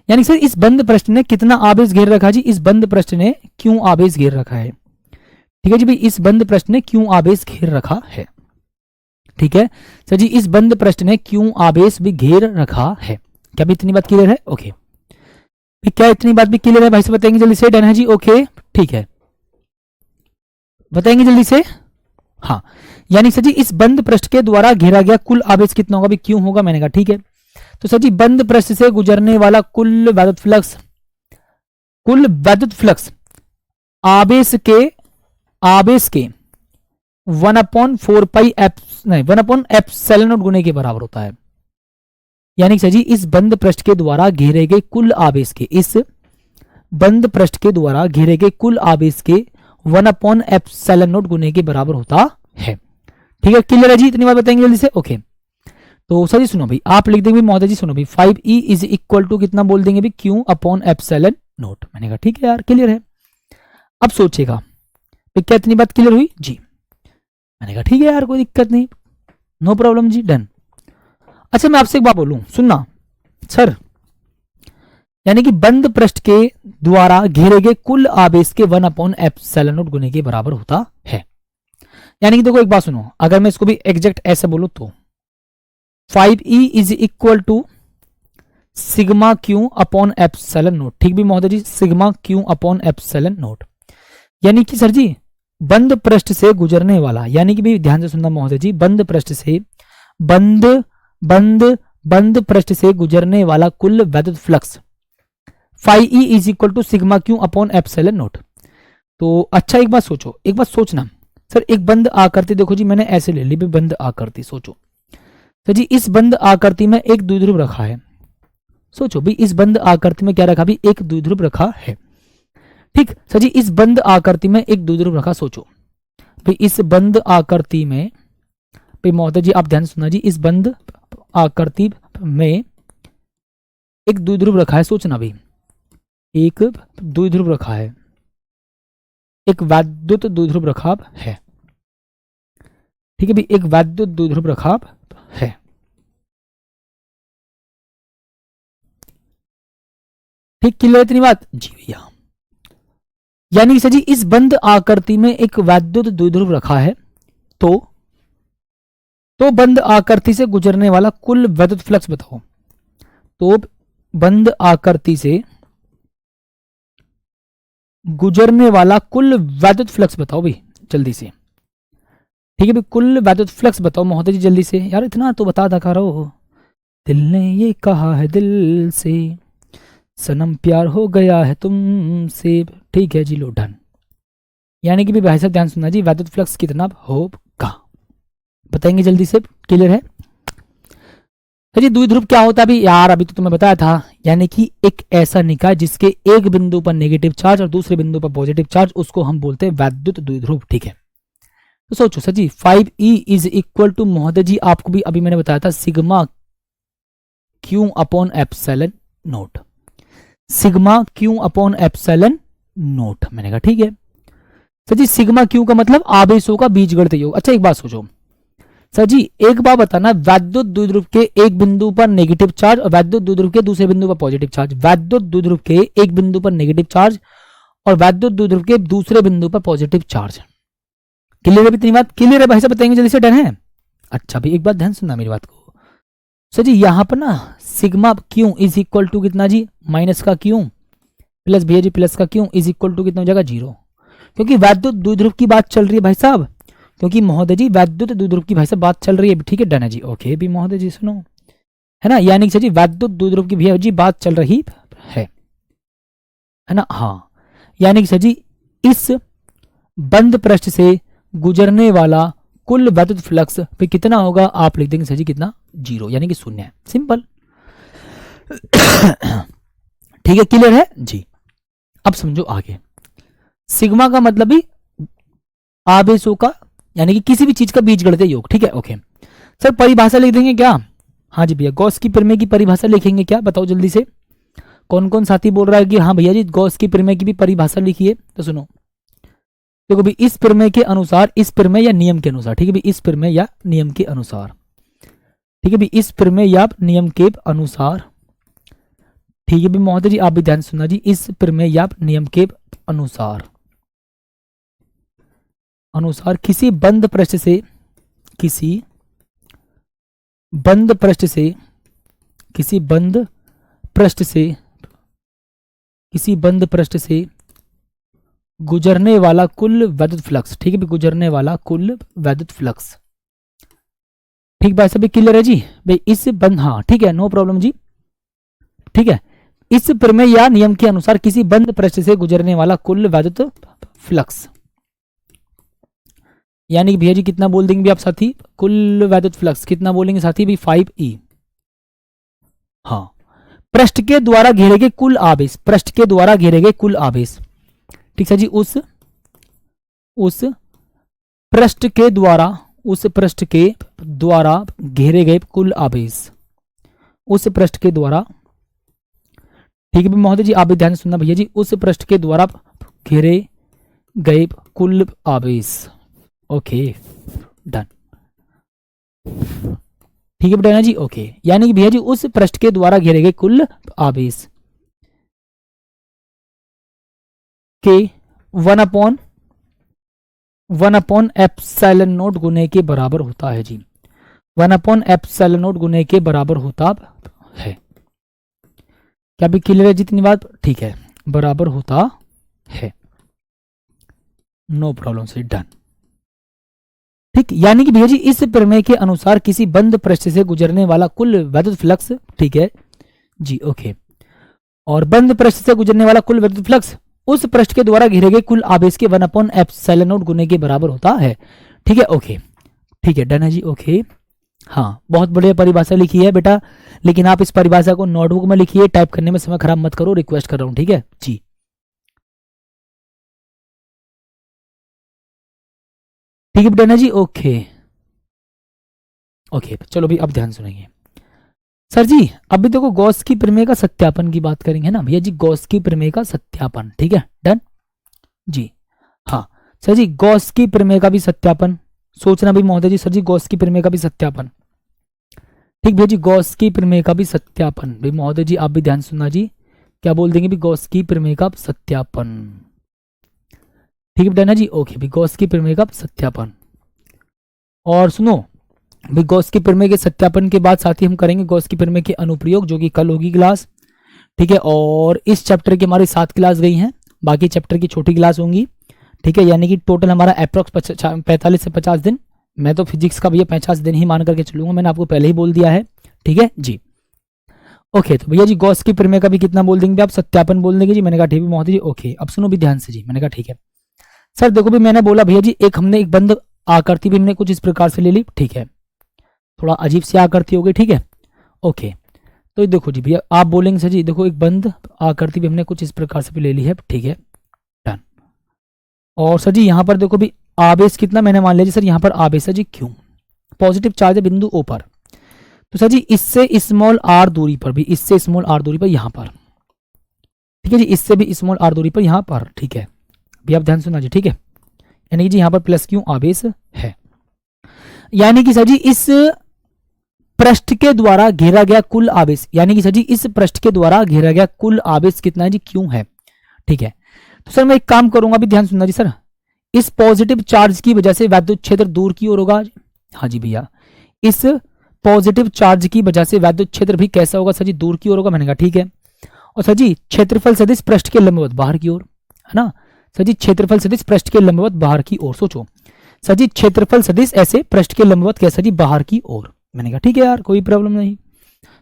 यानी सर इस बंद पृष्ठ ने कितना आवेश घेर रखा जी, इस बंद पृष्ठ ने क्यों आवेश घेर रखा है, ठीक है जी भाई, इस बंद पृष्ठ ने क्यों आवेश घेर रखा है, ठीक है सर जी, इस बंद पृष्ठ ने क्यों आवेश भी घेर रखा है। क्या भी इतनी बात क्लियर है? ओके, क्या इतनी बात भी क्लियर है भाई से बताएंगे जल्दी से, डन है जी, ओके, ठीक है, बताएंगे जल्दी से, हाँ, यानी सर जी इस बंद पृष्ठ के द्वारा घेरा गया कुल आवेश कितना होगा? भी क्यों होगा? मैंने कहा ठीक है। तो सर जी बंद पृष्ठ से गुजरने वाला कुल वैद्युत फ्लक्स, कुल वैद्युत फ्लक्स आवेश के 1/4 पाई नहीं 1/एप्सिलॉन गुने के बराबर होता है। यानी सर जी इस बंद पृष्ठ के द्वारा घेरे गए कुल आवेश के, इस बंद पृष्ठ के द्वारा घेरे गए कुल आवेश के 1/एप्सिलॉन गुने के बराबर होता है। ठीक है, क्लियर है जी? इतनी बात बताएंगे जल्दी से। ओके, तो सर जी सुनो भाई, आप लिख देंगे महोदय जी, सुनो भाई 5E इज इक्वल टू कितना बोल देंगे भी? Q/एप्सिलॉन। मैंने कहा ठीक है यार, क्लियर है। अब सोचेगा क्या इतनी बात क्लियर हुई जी? मैंने कहा ठीक है यार, कोई दिक्कत नहीं, नो प्रॉब्लम जी, डन। अच्छा मैं आपसे एक बात बोलूं, सुनना सर, यानी कि बंद पृष्ठ के द्वारा घेरे गए कुल आवेश के 1/एप्सिलॉन गुने के बराबर होता है। यानी कि देखो एक बात सुनो, अगर मैं इसको भी एग्जैक्ट ऐसे बोलूं तो 5E is equal to sigma Q upon epsilon nought. ठीक भी महोदय जी, sigma Q upon epsilon nought. यानी कि सर जी बंद पृष्ठ से गुजरने वाला, यानी कि भी ध्यान से सुनना महोदय जी, बंद पृष्ठ से बंद पृष्ठ से गुजरने वाला कुल वैद्युत flux 5E is equal to sigma Q upon epsilon naught. तो अच्छा एक बात सोचो, एक बात सोचना सर, एक बंद आकृति देखो जी, मैंने ऐसे ले ली भी बंद आकृति। सोचो सर जी इस बंद आकृति में एक द्विध्रुव रखा है। सोचो भी इस बंद आकृति में क्या रखा? भी एक द्विध्रुव रखा है। ठीक सर जी, इस बंद आकृति में एक द्विध्रुव रखा। सोचो भाई इस बंद आकृति में, भाई महोदय जी आप ध्यान सुनना जी, इस बंद आकृति में एक द्विध्रुव रखा है। सोचना भाई एक द्विध्रुव रखा है, एक वैद्युत द्विध्रुव रखा है। ठीक है भाई, एक वैद्युत द्विध्रुव रखा है। ठीक, क्लियर इतनी बात जी भैया? यानी सर जी इस बंद आकृति में एक वैद्युत द्विध्रुव रखा है, तो बंद आकृति से गुजरने वाला कुल वैद्युत फ्लक्स बताओ। तो बंद आकृति से गुजरने वाला कुल वैद्युत फ्लक्स बताओ भाई जल्दी से। ठीक है भाई, कुल वैद्युत फ्लक्स बताओ महोदय जी जल्दी से। यार इतना तो बता दखा रहो, दिल ने ये कहा है दिल से, सनम प्यार हो गया है तुमसे। ठीक है जी, लो डन। यानी कि भी भाई साहब ध्यान सुनना जी, वैद्युत फ्लक्स कितना होगा बताएंगे जल्दी से, क्लियर है? जी द्विध्रुव क्या होता है भी यार? अभी तो तुम्हें बताया था, यानी कि एक ऐसा निकाय जिसके एक बिंदु पर नेगेटिव चार्ज और दूसरे बिंदु पर पॉजिटिव चार्ज, उसको हम बोलते हैं वैद्युत द्विध्रुव। ठीक है, तो सोचो sir ji 5E is equal to महोदय जी, आपको भी अभी मैंने बताया था, sigma Q upon epsilon naught. Sigma Q upon epsilon naught. मैंने कहा ठीक है सर जी, सिग्मा क्यू का मतलब आवेशों का बीजगणितीय योग। अच्छा एक बात सोचो सर जी, एक बात बताना, वैद्युत द्विध्रुव के एक बिंदु पर नेगेटिव चार्ज और वैद्युत द्विध्रुव के दूसरे बिंदु पर पॉजिटिव चार्ज, वैद्युत द्विध्रुव के एक बिंदु पर नेगेटिव चार्ज और वैद्युत द्विध्रुव के दूसरे बिंदु पर पॉजिटिव चार्ज। क्लियर है? इतनी बात क्लियर है भाई साहब? बताएंगे जल्दी से, डन है? अच्छा भाई एक बात ध्यान सुनना मेरी बात को सर जी, यहाँ पर ना sigma Q is equal to कितना जी? माइनस का क्यू प्लस भैया जी प्लस का क्यू इज इक्वल टू कितना हो जाएगा? 0। क्योंकि वैद्युत द्विध्रुव की बात चल रही है भाई साहब, क्योंकि महोदय जी वैद्युत द्विध्रुव की भाई साहब बात चल रही है। ठीक है, डन है जी। ओके भी महोदय जी सुनो, है ना, यानी सर जी वैद्युत द्विध्रुव की भैया जी बात चल रही है ना? हाँ, यानी सर जी इस बंद पृष्ठ से गुजरने वाला कुल वैद्युत फ्लक्स पे कितना होगा? आप लिख देंगे सर जी कितना? 0, यानी कि 0 है। सिंपल। ठीक है, क्लियर है जी? अब समझो आगे, सिग्मा का मतलब भी आवेशों का, यानी कि किसी भी चीज का बीजगणितीय योग। ठीक है, ओके सर, परिभाषा लिख देंगे क्या? हाँ जी भैया, गॉस की प्रमेय की परिभाषा लिखेंगे क्या? बताओ जल्दी से, कौन कौन साथी बोल रहा है कि हाँ भैया जी गॉस की प्रमेय की भी परिभाषा लिखिए। तो सुनो देखो भी, इस प्रमेय के अनुसार, इस प्रमेय या नियम के अनुसार, ठीक है भी, इस प्रमेय या नियम के अनुसार, ठीक है भी, इस प्रमेय या नियम के अनुसार, ठीक है भी महोदय जी आप भी ध्यान सुनना जी, इस प्रमेय या नियम के अनुसार किसी बंद पृष्ठ से, किसी बंद पृष्ठ से, किसी बंद पृष्ठ से, किसी बंद पृष्ठ से गुजरने वाला कुल वैद्युत फ्लक्स, ठीक है भाई, गुजरने वाला कुल वैद्युत फ्लक्स। ठीक भाई, सभी क्लियर है जी भाई, इस बंद, हाँ ठीक है, नो प्रॉब्लम जी, ठीक है। इस प्रमेय या नियम के अनुसार किसी बंद पृष्ठ से गुजरने वाला कुल वैद्युत फ्लक्स, यानी कि भैया जी कितना बोल देंगे भी आप साथी, कुल वैद्युत फ्लक्स कितना बोलेंगे साथी भी 5E। हाँ, पृष्ठ के द्वारा घेरे गए कुल आवेश, पृष्ठ के द्वारा घेरे गए कुल आवेश, ठीक है जी, उस पृष्ठ के द्वारा, उस पृष्ठ के द्वारा घेरे गए कुल आवेश, उस पृष्ठ के द्वारा, ठीक है महोदय जी, आप भी ध्यान से सुनना भैया जी, उस पृष्ठ के द्वारा घेरे गए कुल आवेश। ओके डन, ठीक है बेटा जी, ओके, यानी कि भैया जी उस पृष्ठ के द्वारा घेरे गए कुल आवेश के 1/1 एप्सिलॉन नॉट गुने के बराबर होता है जी, 1/1 एप्सिलॉन नॉट गुने के बराबर होता है। क्या भी क्लियर है जितनी बात, ठीक है, बराबर होता है, नो प्रॉब्लम से डन, ठीक। यानी कि भैया जी इस प्रमेय के अनुसार किसी बंद पृष्ठ से गुजरने वाला कुल वैद्युत फ्लक्स, ठीक है जी, ओके, और बंद पृष्ठ से गुजरने वाला कुल वैद्युत फ्लक्स उस पृष्ठ के द्वारा घेरे गए कुल आवेश के 1/, एप्सिलॉन नॉट गुने के बराबर होता है, ठीक है, ओके, ठीक है, डन है जी, ओके। हाँ, बहुत बढ़िया परिभाषा लिखी है बेटा, लेकिन आप इस परिभाषा को नोटबुक में लिखिए, टाइप करने में समय खराब मत करो, रिक्वेस्ट कर रहा हूं, ठीक है जी। ठीक है डन है जी, ओके ओके, चलो भी अब ध्यान सुनेंगे सर जी। अभी देखो गॉस की प्रमेय का सत्यापन की बात करेंगे ना भैया जी, गॉस की प्रमेय का सत्यापन, ठीक है डन जी। हाँ सर जी, गॉस की प्रमेय का भी सत्यापन, सोचना भी महोदय जी, सर जी गॉस की प्रमेय का भी सत्यापन, ठीक भैया जी, गॉस की प्रमेय का भी सत्यापन, भाई महोदय जी आप भी ध्यान सुनना जी, क्या बोल देंगे भी, गॉस की प्रमेय का सत्यापन, ठीक है डन है जी, ओके भी, गॉस की प्रमेय का सत्यापन। और सुनो भाई, गॉस की प्रमेय के सत्यापन के बाद साथ ही हम करेंगे गॉस की प्रमेय के अनुप्रयोग, जो कि कल होगी क्लास, ठीक है। और इस चैप्टर की हमारी 7 क्लास गई हैं, बाकी चैप्टर की छोटी क्लास होंगी, ठीक है, यानी कि टोटल हमारा अप्रॉक्स 45 से 50 दिन। मैं तो फिजिक्स का भैया 50 दिन ही मान करके चलूंगा, मैंने आपको पहले ही बोल दिया है, ठीक है जी, ओके। तो भैया जी गॉस की प्रमेय का भी कितना बोल देंगे आप, सत्यापन बोल देंगे जी, मैंने कहा ठीक है महोदय जी, ओके। अब सुनो भी ध्यान से जी, मैंने कहा ठीक है सर, देखो भी मैंने बोला भैया जी, एक हमने एक बंद आकृति भी हमने कुछ इस प्रकार से ले ली, ठीक है, थोड़ा अजीब सी आकृति हो गई, ठीक है, ओके। तो देखो जी भैया, आप बोलेंगे सर जी देखो एक बंद आकृति भी हमने कुछ इस प्रकार से भी ले ली है, ठीक है डन। और सर जी यहाँ पर देखो भी आवेश कितना मैंने मान लिया जी, सर यहाँ पर आवेश है जी क्यों, पॉजिटिव चार्ज है बिंदु ओ पर, तो सर जी इससे स्मॉल आर दूरी पर भी, इससे स्मॉल आर दूरी पर यहाँ पर, ठीक है जी, इससे भी स्मॉल आर दूरी पर यहाँ पर, ठीक है भैया आप ध्यान सुना जी, ठीक है, यानी कि जी यहाँ पर प्लस क्यों आवेश है, यानी कि सर जी इस पृष्ठ के द्वारा घेरा गया कुल आवेश, यानी कि सर जी इस पृष्ठ के द्वारा घेरा गया कुल आवेश कितना है जी, क्यों है, ठीक है। तो सर मैं एक काम करूंगा, भी ध्यान सुनना जी सर, इस पॉजिटिव चार्ज की वजह से वैद्युत क्षेत्र दूर की ओर होगा, हाँ जी भैया, इस पॉजिटिव चार्ज की वजह से वैद्युत क्षेत्र भी कैसा होगा सर जी, दूर की ओर होगा, मैंने कहा ठीक है। और सर जी क्षेत्रफल सदिश पृष्ठ के लंबवत बाहर की ओर, है ना सर जी, क्षेत्रफल सदिश पृष्ठ के लंबवत बाहर की ओर, सोचो सर जी क्षेत्रफल सदिश ऐसे पृष्ठ के लंबवत कैसा जी, बाहर की ओर, मैंने कहा ठीक है यार कोई प्रॉब्लम नहीं।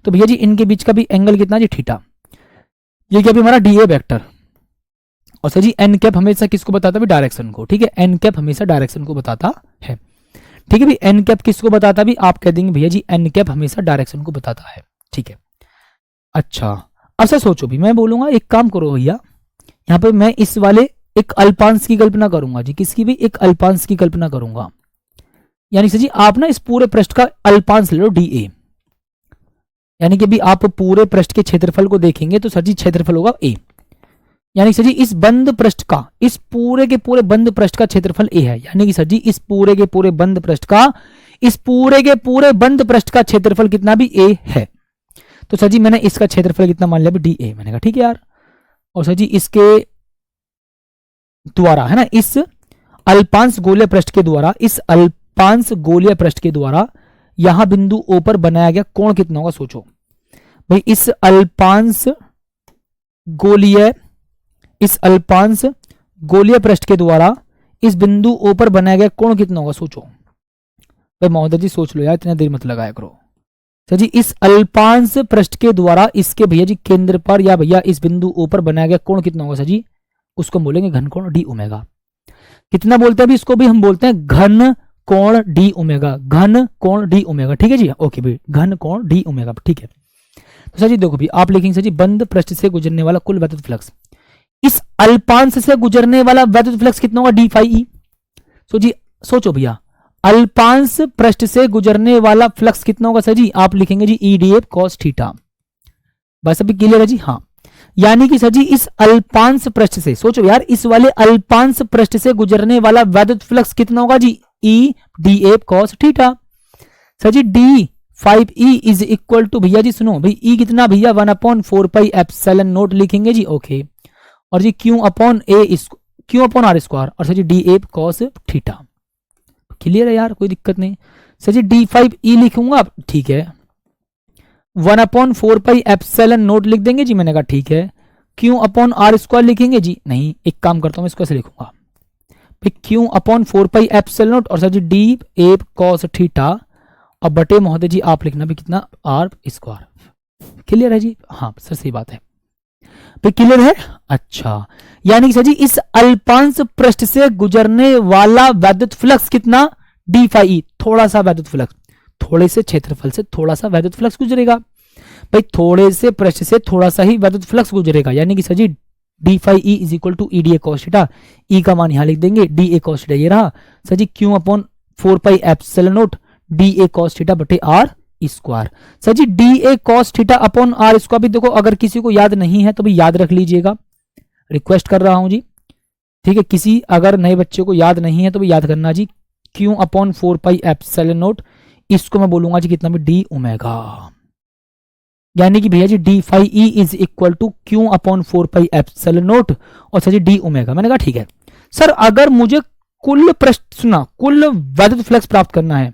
तो भैया जी इनके बीच का भी एंगल कितना जी, थीटा, ये क्या भी हमारा डी ए वेक्टर, और सर जी एन कैप हमेशा किसको बताता है, डायरेक्शन को, ठीक है, एन कैप हमेशा डायरेक्शन को बताता है, ठीक है भाई, एन कैप किसको बताता भी, आप कह देंगे भैया जी एन कैप हमेशा डायरेक्शन को बताता है, ठीक है। अच्छा अब सर सोचो भी, मैं बोलूंगा एक काम करो भैया, यहाँ पे मैं इस वाले एक अल्पांश की कल्पना करूंगा जी, किसकी भी, एक अल्पांश की कल्पना करूंगा, यानी सर जी आप ना इस पूरे पृष्ठ का अल्पांश ले लो डी ए, यानी कि भी आप पूरे पृष्ठ के क्षेत्रफल को देखेंगे तो सर जी क्षेत्रफल होगा ए, यानी सर जी इस बंद पृष्ठ का, इस पूरे के पूरे बंद पृष्ठ का क्षेत्रफल ए है, यानी कि सर जी इस पूरे के पूरे बंद पृष्ठ का, इस पूरे के पूरे बंद पृष्ठ का क्षेत्रफल कितना भी ए है, तो सर जी मैंने इसका क्षेत्रफल कितना मान लिया भी डी ए, मैंने कहा ठीक है यार। और सर जी इसके द्वारा, है ना, इस अल्पांश गोलीय पृष्ठ के द्वारा, इस अल्पांश गोलीय पृष्ठ के द्वारा यहां बिंदु ओ पर बनाया गया कोण कितना होगा, सोचो भाई, इस अल्पांश गोलीय पृष्ठ के द्वारा इस बिंदु ओ पर बनाया गया कोण कितना होगा? सोचो भाई महोदय जी, सोच लो यार, इतना देर मत लगाया करो। सर जी इस अल्पांश पृष्ठ के द्वारा इसके भैया जी केंद्र पर या भैया इस बिंदु ओ पर बनाया गया कोण कितना होगा? सर जी उसको बोलेंगे घन कोण डी ओमेगा। कितना बोलते हैं अभी इसको? भी हम बोलते हैं घन कोण डी ओमेगा, घन कोण डी ओमेगा। ठीक है जी, ओके भाई, घन कोण डी ओमेगा। ठीक है, तो सर जी देखो भी आप लिखेंगे सर जी बंद पृष्ठ से गुजरने वाला कुल वैद्युत फ्लक्स, इस अल्पांश से गुजरने वाला वैद्युत फ्लक्स कितना होगा? डी फाई ई। सो जी सोचो भैया, अल्पांश पृष्ठ से गुजरने वाला फ्लक्स कितना होगा? सर जी आप लिखेंगे जी E D F cos theta. बस अभी क्लियर है जी? हाँ, यानी कि सर जी इस अल्पांश पृष्ठ से, सोचो यार, इस वाले अल्पांश पृष्ठ से गुजरने वाला वैद्युत फ्लक्स कितना होगा जी? E D F cos theta. Sir जी D 5e is equal to, भैया जी सुनो भाई, ई कितना भैया? 1/4 पाई एप्सिलॉन नोट लिखेंगे जी। ओके, और जी क्यू अपॉन आर स्क्वायर, और सर जी D F cos theta. Clear है यार, कोई दिक्कत नहीं। सर जी d5e लिखूंगा, ठीक है। 1/4 पाई एप्सिलॉन नोट लिख देंगे जी, मैंने कहा ठीक है। क्यू अपॉन आर स्क्वायर लिखेंगे जी, नहीं, एक काम करता हूं, इसको ऐसे लिखूंगा भाई, Q upon 4 pi epsilon nought, और सर जी डी एफ कॉस थीटा, और बटे महोदय जी आप लिखना भी कितना? Are square. क्लियर है जी? हाँ सर सही बात है भाई, क्लियर है। अच्छा, यानी कि सर जी इस अल्पांश पृष्ठ से गुजरने वाला वैद्युत फ्लक्स कितना? डी फाई ई, थोड़ा सा वैद्युत फ्लक्स, थोड़े से क्षेत्रफल से थोड़ा सा वैद्युत फ्लक्स गुजरेगा भाई, थोड़े से पृष्ठ से थोड़ा सा ही वैद्युत फ्लक्स गुजरेगा, यानी कि सर जी D phi E is equal to E D A cos theta. E का मान यहां लिख देंगे, डी ए कॉस थीटा ये रहा sir ji, Q upon 4 pi epsilon nought D A cos theta बटे आर स्क्वायर। सर जी D A cos theta upon R square भी देखो, अगर किसी को याद नहीं है तो भी याद रख लीजिएगा, रिक्वेस्ट कर रहा हूं जी। ठीक है, किसी अगर नए बच्चे को याद नहीं है तो भी याद करना जी, Q upon 4 pi epsilon nought, इसको मैं बोलूंगा जी कितना भी? D omega. यानी कि भैया जी D phi E is equal to Q upon 4 pi epsilon nought, और सर जी डी ओमेगा। मैंने कहा ठीक है सर, अगर मुझे कुल पृष्ठ सुना, कुल वैद्युत फ्लक्स प्राप्त करना है,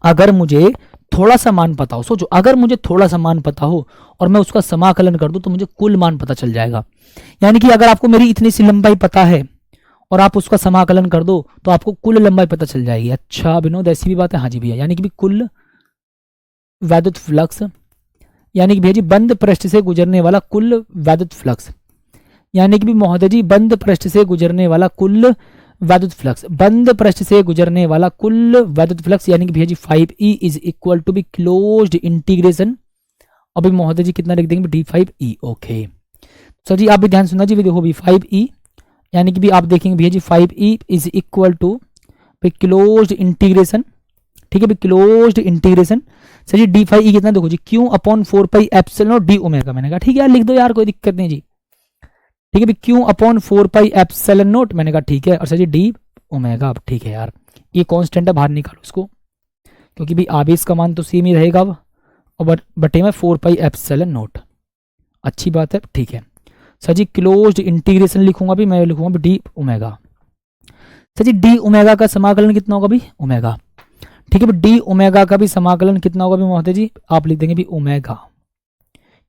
अगर मुझे थोड़ा सा मान पता हो, सोचो अगर मुझे थोड़ा सा मान पता हो और मैं उसका समाकलन कर दूं तो मुझे कुल मान पता चल जाएगा। यानी कि अगर आपको मेरी इतनी सी लंबाई पता है और आप उसका समाकलन कर दो तो आपको कुल लंबाई पता चल जाएगी। अच्छा विनोद, ऐसी भी बात है? हाँ जी भैया, यानी कि भी कुल वैद्युत फ्लक्स, यानी कि भैया जी बंद पृष्ठ से गुजरने वाला कुल वैद्युत फ्लक्स, यानी कि भी महोदय जी बंद पृष्ठ से गुजरने वाला कुल वैद्युत फ्लक्स, बंद पृष्ठ से गुजरने वाला कुल वैद्युत फ्लक्स, यानी कि भैया जी 5e is equal to B closed integration, अभी महोदय जी कितना लिख देंगे? d5e। ओके सर जी आप भी ध्यान सुनना जी, देखो भी 5e, यानी कि भी आप देखेंगे भैया जी 5e is equal to closed integration. ठीक है भी, क्लोज्ड इंटीग्रेशन। सर जी d5e कितना? देखो जी Q upon 4 pi epsilon D omega. मैंने कहा ठीक है यार, लिख दो यार, कोई दिक्कत नहीं जी। ठीक है भी, Q upon 4 pi epsilon naught, मैंने कहा ठीक है, और सर जी डी ओमेगा। अब ठीक है यार, ये कांस्टेंट है, बाहर निकालो इसको, क्योंकि भी आवेश का मान तो सेम ही रहेगा अब, और बटे में 4 पाई एप्सिलॉन नोट। अच्छी बात है, ठीक है सर जी। क्लोज्ड इंटीग्रेशन लिखूंगा भी, मैं लिखूंगा भी डी ओमेगा। सर जी डी ओमेगा का समाकलन कितना होगा भी? ओमेगा। ठीक है, डी ओमेगा का भी समाकलन कितना होगा भी महोदय जी? आप लिख देंगे भी ओमेगा,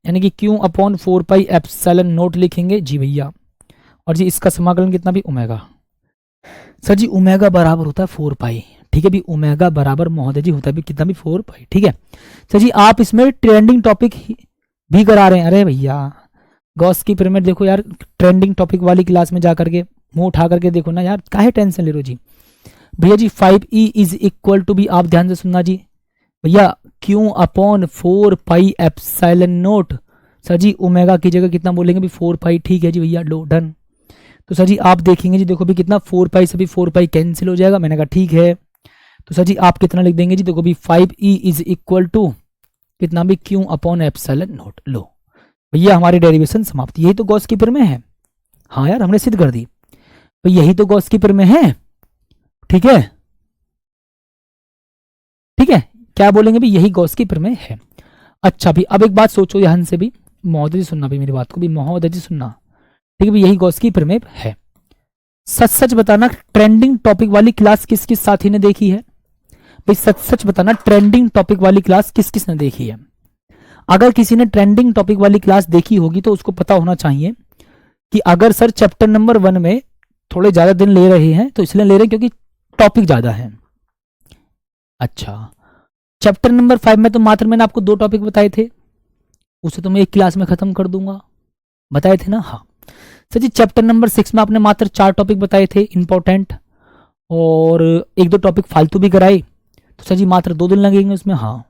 यानी कि Q upon 4 pi epsilon note लिखेंगे जी भैया, और जी इसका समाकलन कितना भी? ओमेगा। सर जी ओमेगा बराबर होता है 4 पाई। ठीक है भी, ओमेगा बराबर महोदय जी होता है भी कितना भी? 4 पाई। ठीक है सर जी, आप इसमें ट्रेंडिंग टॉपिक भी करा रहे हैं। अरे भैया गॉस की पिरामिड देखो यार, ट्रेंडिंग टॉपिक वाली क्लास में जा करके मुंह उठा करके देखो ना यार, काहे टेंशन ले रहे हो जी? भैया जी 5e इज इक्वल टू भी, आप ध्यान से सुनना जी भैया, Q upon 4 pi epsilon nought. Sir जी ओमेगा की जगह कितना बोलेंगे भी? 4 पाई। ठीक है जी भैया, लो डन। तो सर जी आप देखेंगे जी, देखो भी कितना 4 पाई से भी 4 पाई कैंसिल हो जाएगा। मैंने कहा ठीक है, तो सर जी आप कितना लिख देंगे जी? देखो भी 5e इज इक्वल टू कितना भी? Q upon epsilon nought. लो भैया हमारी डेरिवेशन समाप्त। यही तो गॉस कीपर में है। हाँ यार, हमने सिद्ध कर दी भाई, यही तो गॉस कीपर में है। ठीक है, ठीक है, क्या बोलेंगे भी? यही गॉस कीपर में है। अच्छा भी, अब एक बात सोचो ध्यान से भी, महोदय जी सुनना भी मेरी बात को भी, महोदय जी सुनना। ठीक है भी, यही गॉस कीपर में है। सच सच बताना, ट्रेंडिंग टॉपिक वाली क्लास किस किस साथी ने देखी है भाई? सच सच बताना, ट्रेंडिंग टॉपिक वाली क्लास किस किस ने देखी है? अगर किसी ने ट्रेंडिंग टॉपिक वाली क्लास देखी होगी तो उसको पता होना चाहिए कि अगर सर चैप्टर नंबर 1 में थोड़े ज़्यादा दिन ले रहे हैं, तो इसलिए ले रहे हैं क्योंकि टॉपिक ज़्यादा है। अच्छा, चैप्टर नंबर 5 में तो मात्र मैंने आपको 2 टॉपिक बताए थे, उसे तो मैं एक क्लास में ख़त्म कर दूंगा, बताए थे ना। हाँ सर जी, चैप्टर नंबर 6 में आपने मात्र 4 टॉपिक बताए थे इंपॉर्टेंट, और 1-2 टॉपिक फालतू भी कराए, तो सर जी मात्र 2 दिन लगेंगे उसमें। हाँ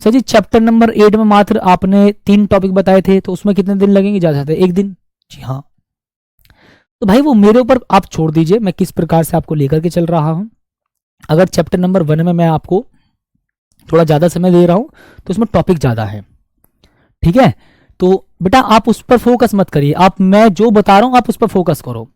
सर जी, चैप्टर नंबर 8 में मात्र आपने 3 टॉपिक बताए थे, तो उसमें कितने दिन लगेंगे? ज़्यादा से ज़्यादा 1 दिन। जी हाँ, तो भाई वो मेरे ऊपर आप छोड़ दीजिए, मैं किस प्रकार से आपको लेकर के चल रहा हूँ। अगर चैप्टर नंबर 1 में मैं आपको थोड़ा ज़्यादा समय दे रहा हूँ तो उसमें टॉपिक ज़्यादा है, ठीक है। तो बेटा आप उस पर फोकस मत करिए, आप मैं जो बता रहा हूँ आप उस पर फोकस करो।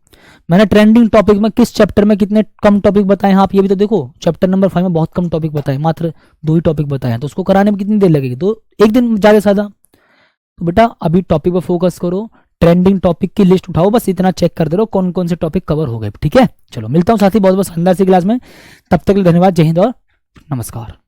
मैंने ट्रेंडिंग टॉपिक में किस चैप्टर में कितने कम टॉपिक बताए हैं आप ये भी तो देखो। चैप्टर नंबर 5 में बहुत कम टॉपिक बताए, मात्र 2 ही टॉपिक बताए हैं, तो उसको कराने में कितनी देर लगेगी? तो 1 दिन ज़्यादा से ज़्यादा। तो बेटा अभी टॉपिक पर फोकस करो, ट्रेंडिंग टॉपिक की लिस्ट उठाओ, बस इतना चेक करते रहो कौन कौन से टॉपिक कवर हो गए, ठीक है। चलो मिलता हूँ साथी बहुत बहुत शानदार सी क्लास में, तब तक के लिए धन्यवाद, जय हिंद और नमस्कार।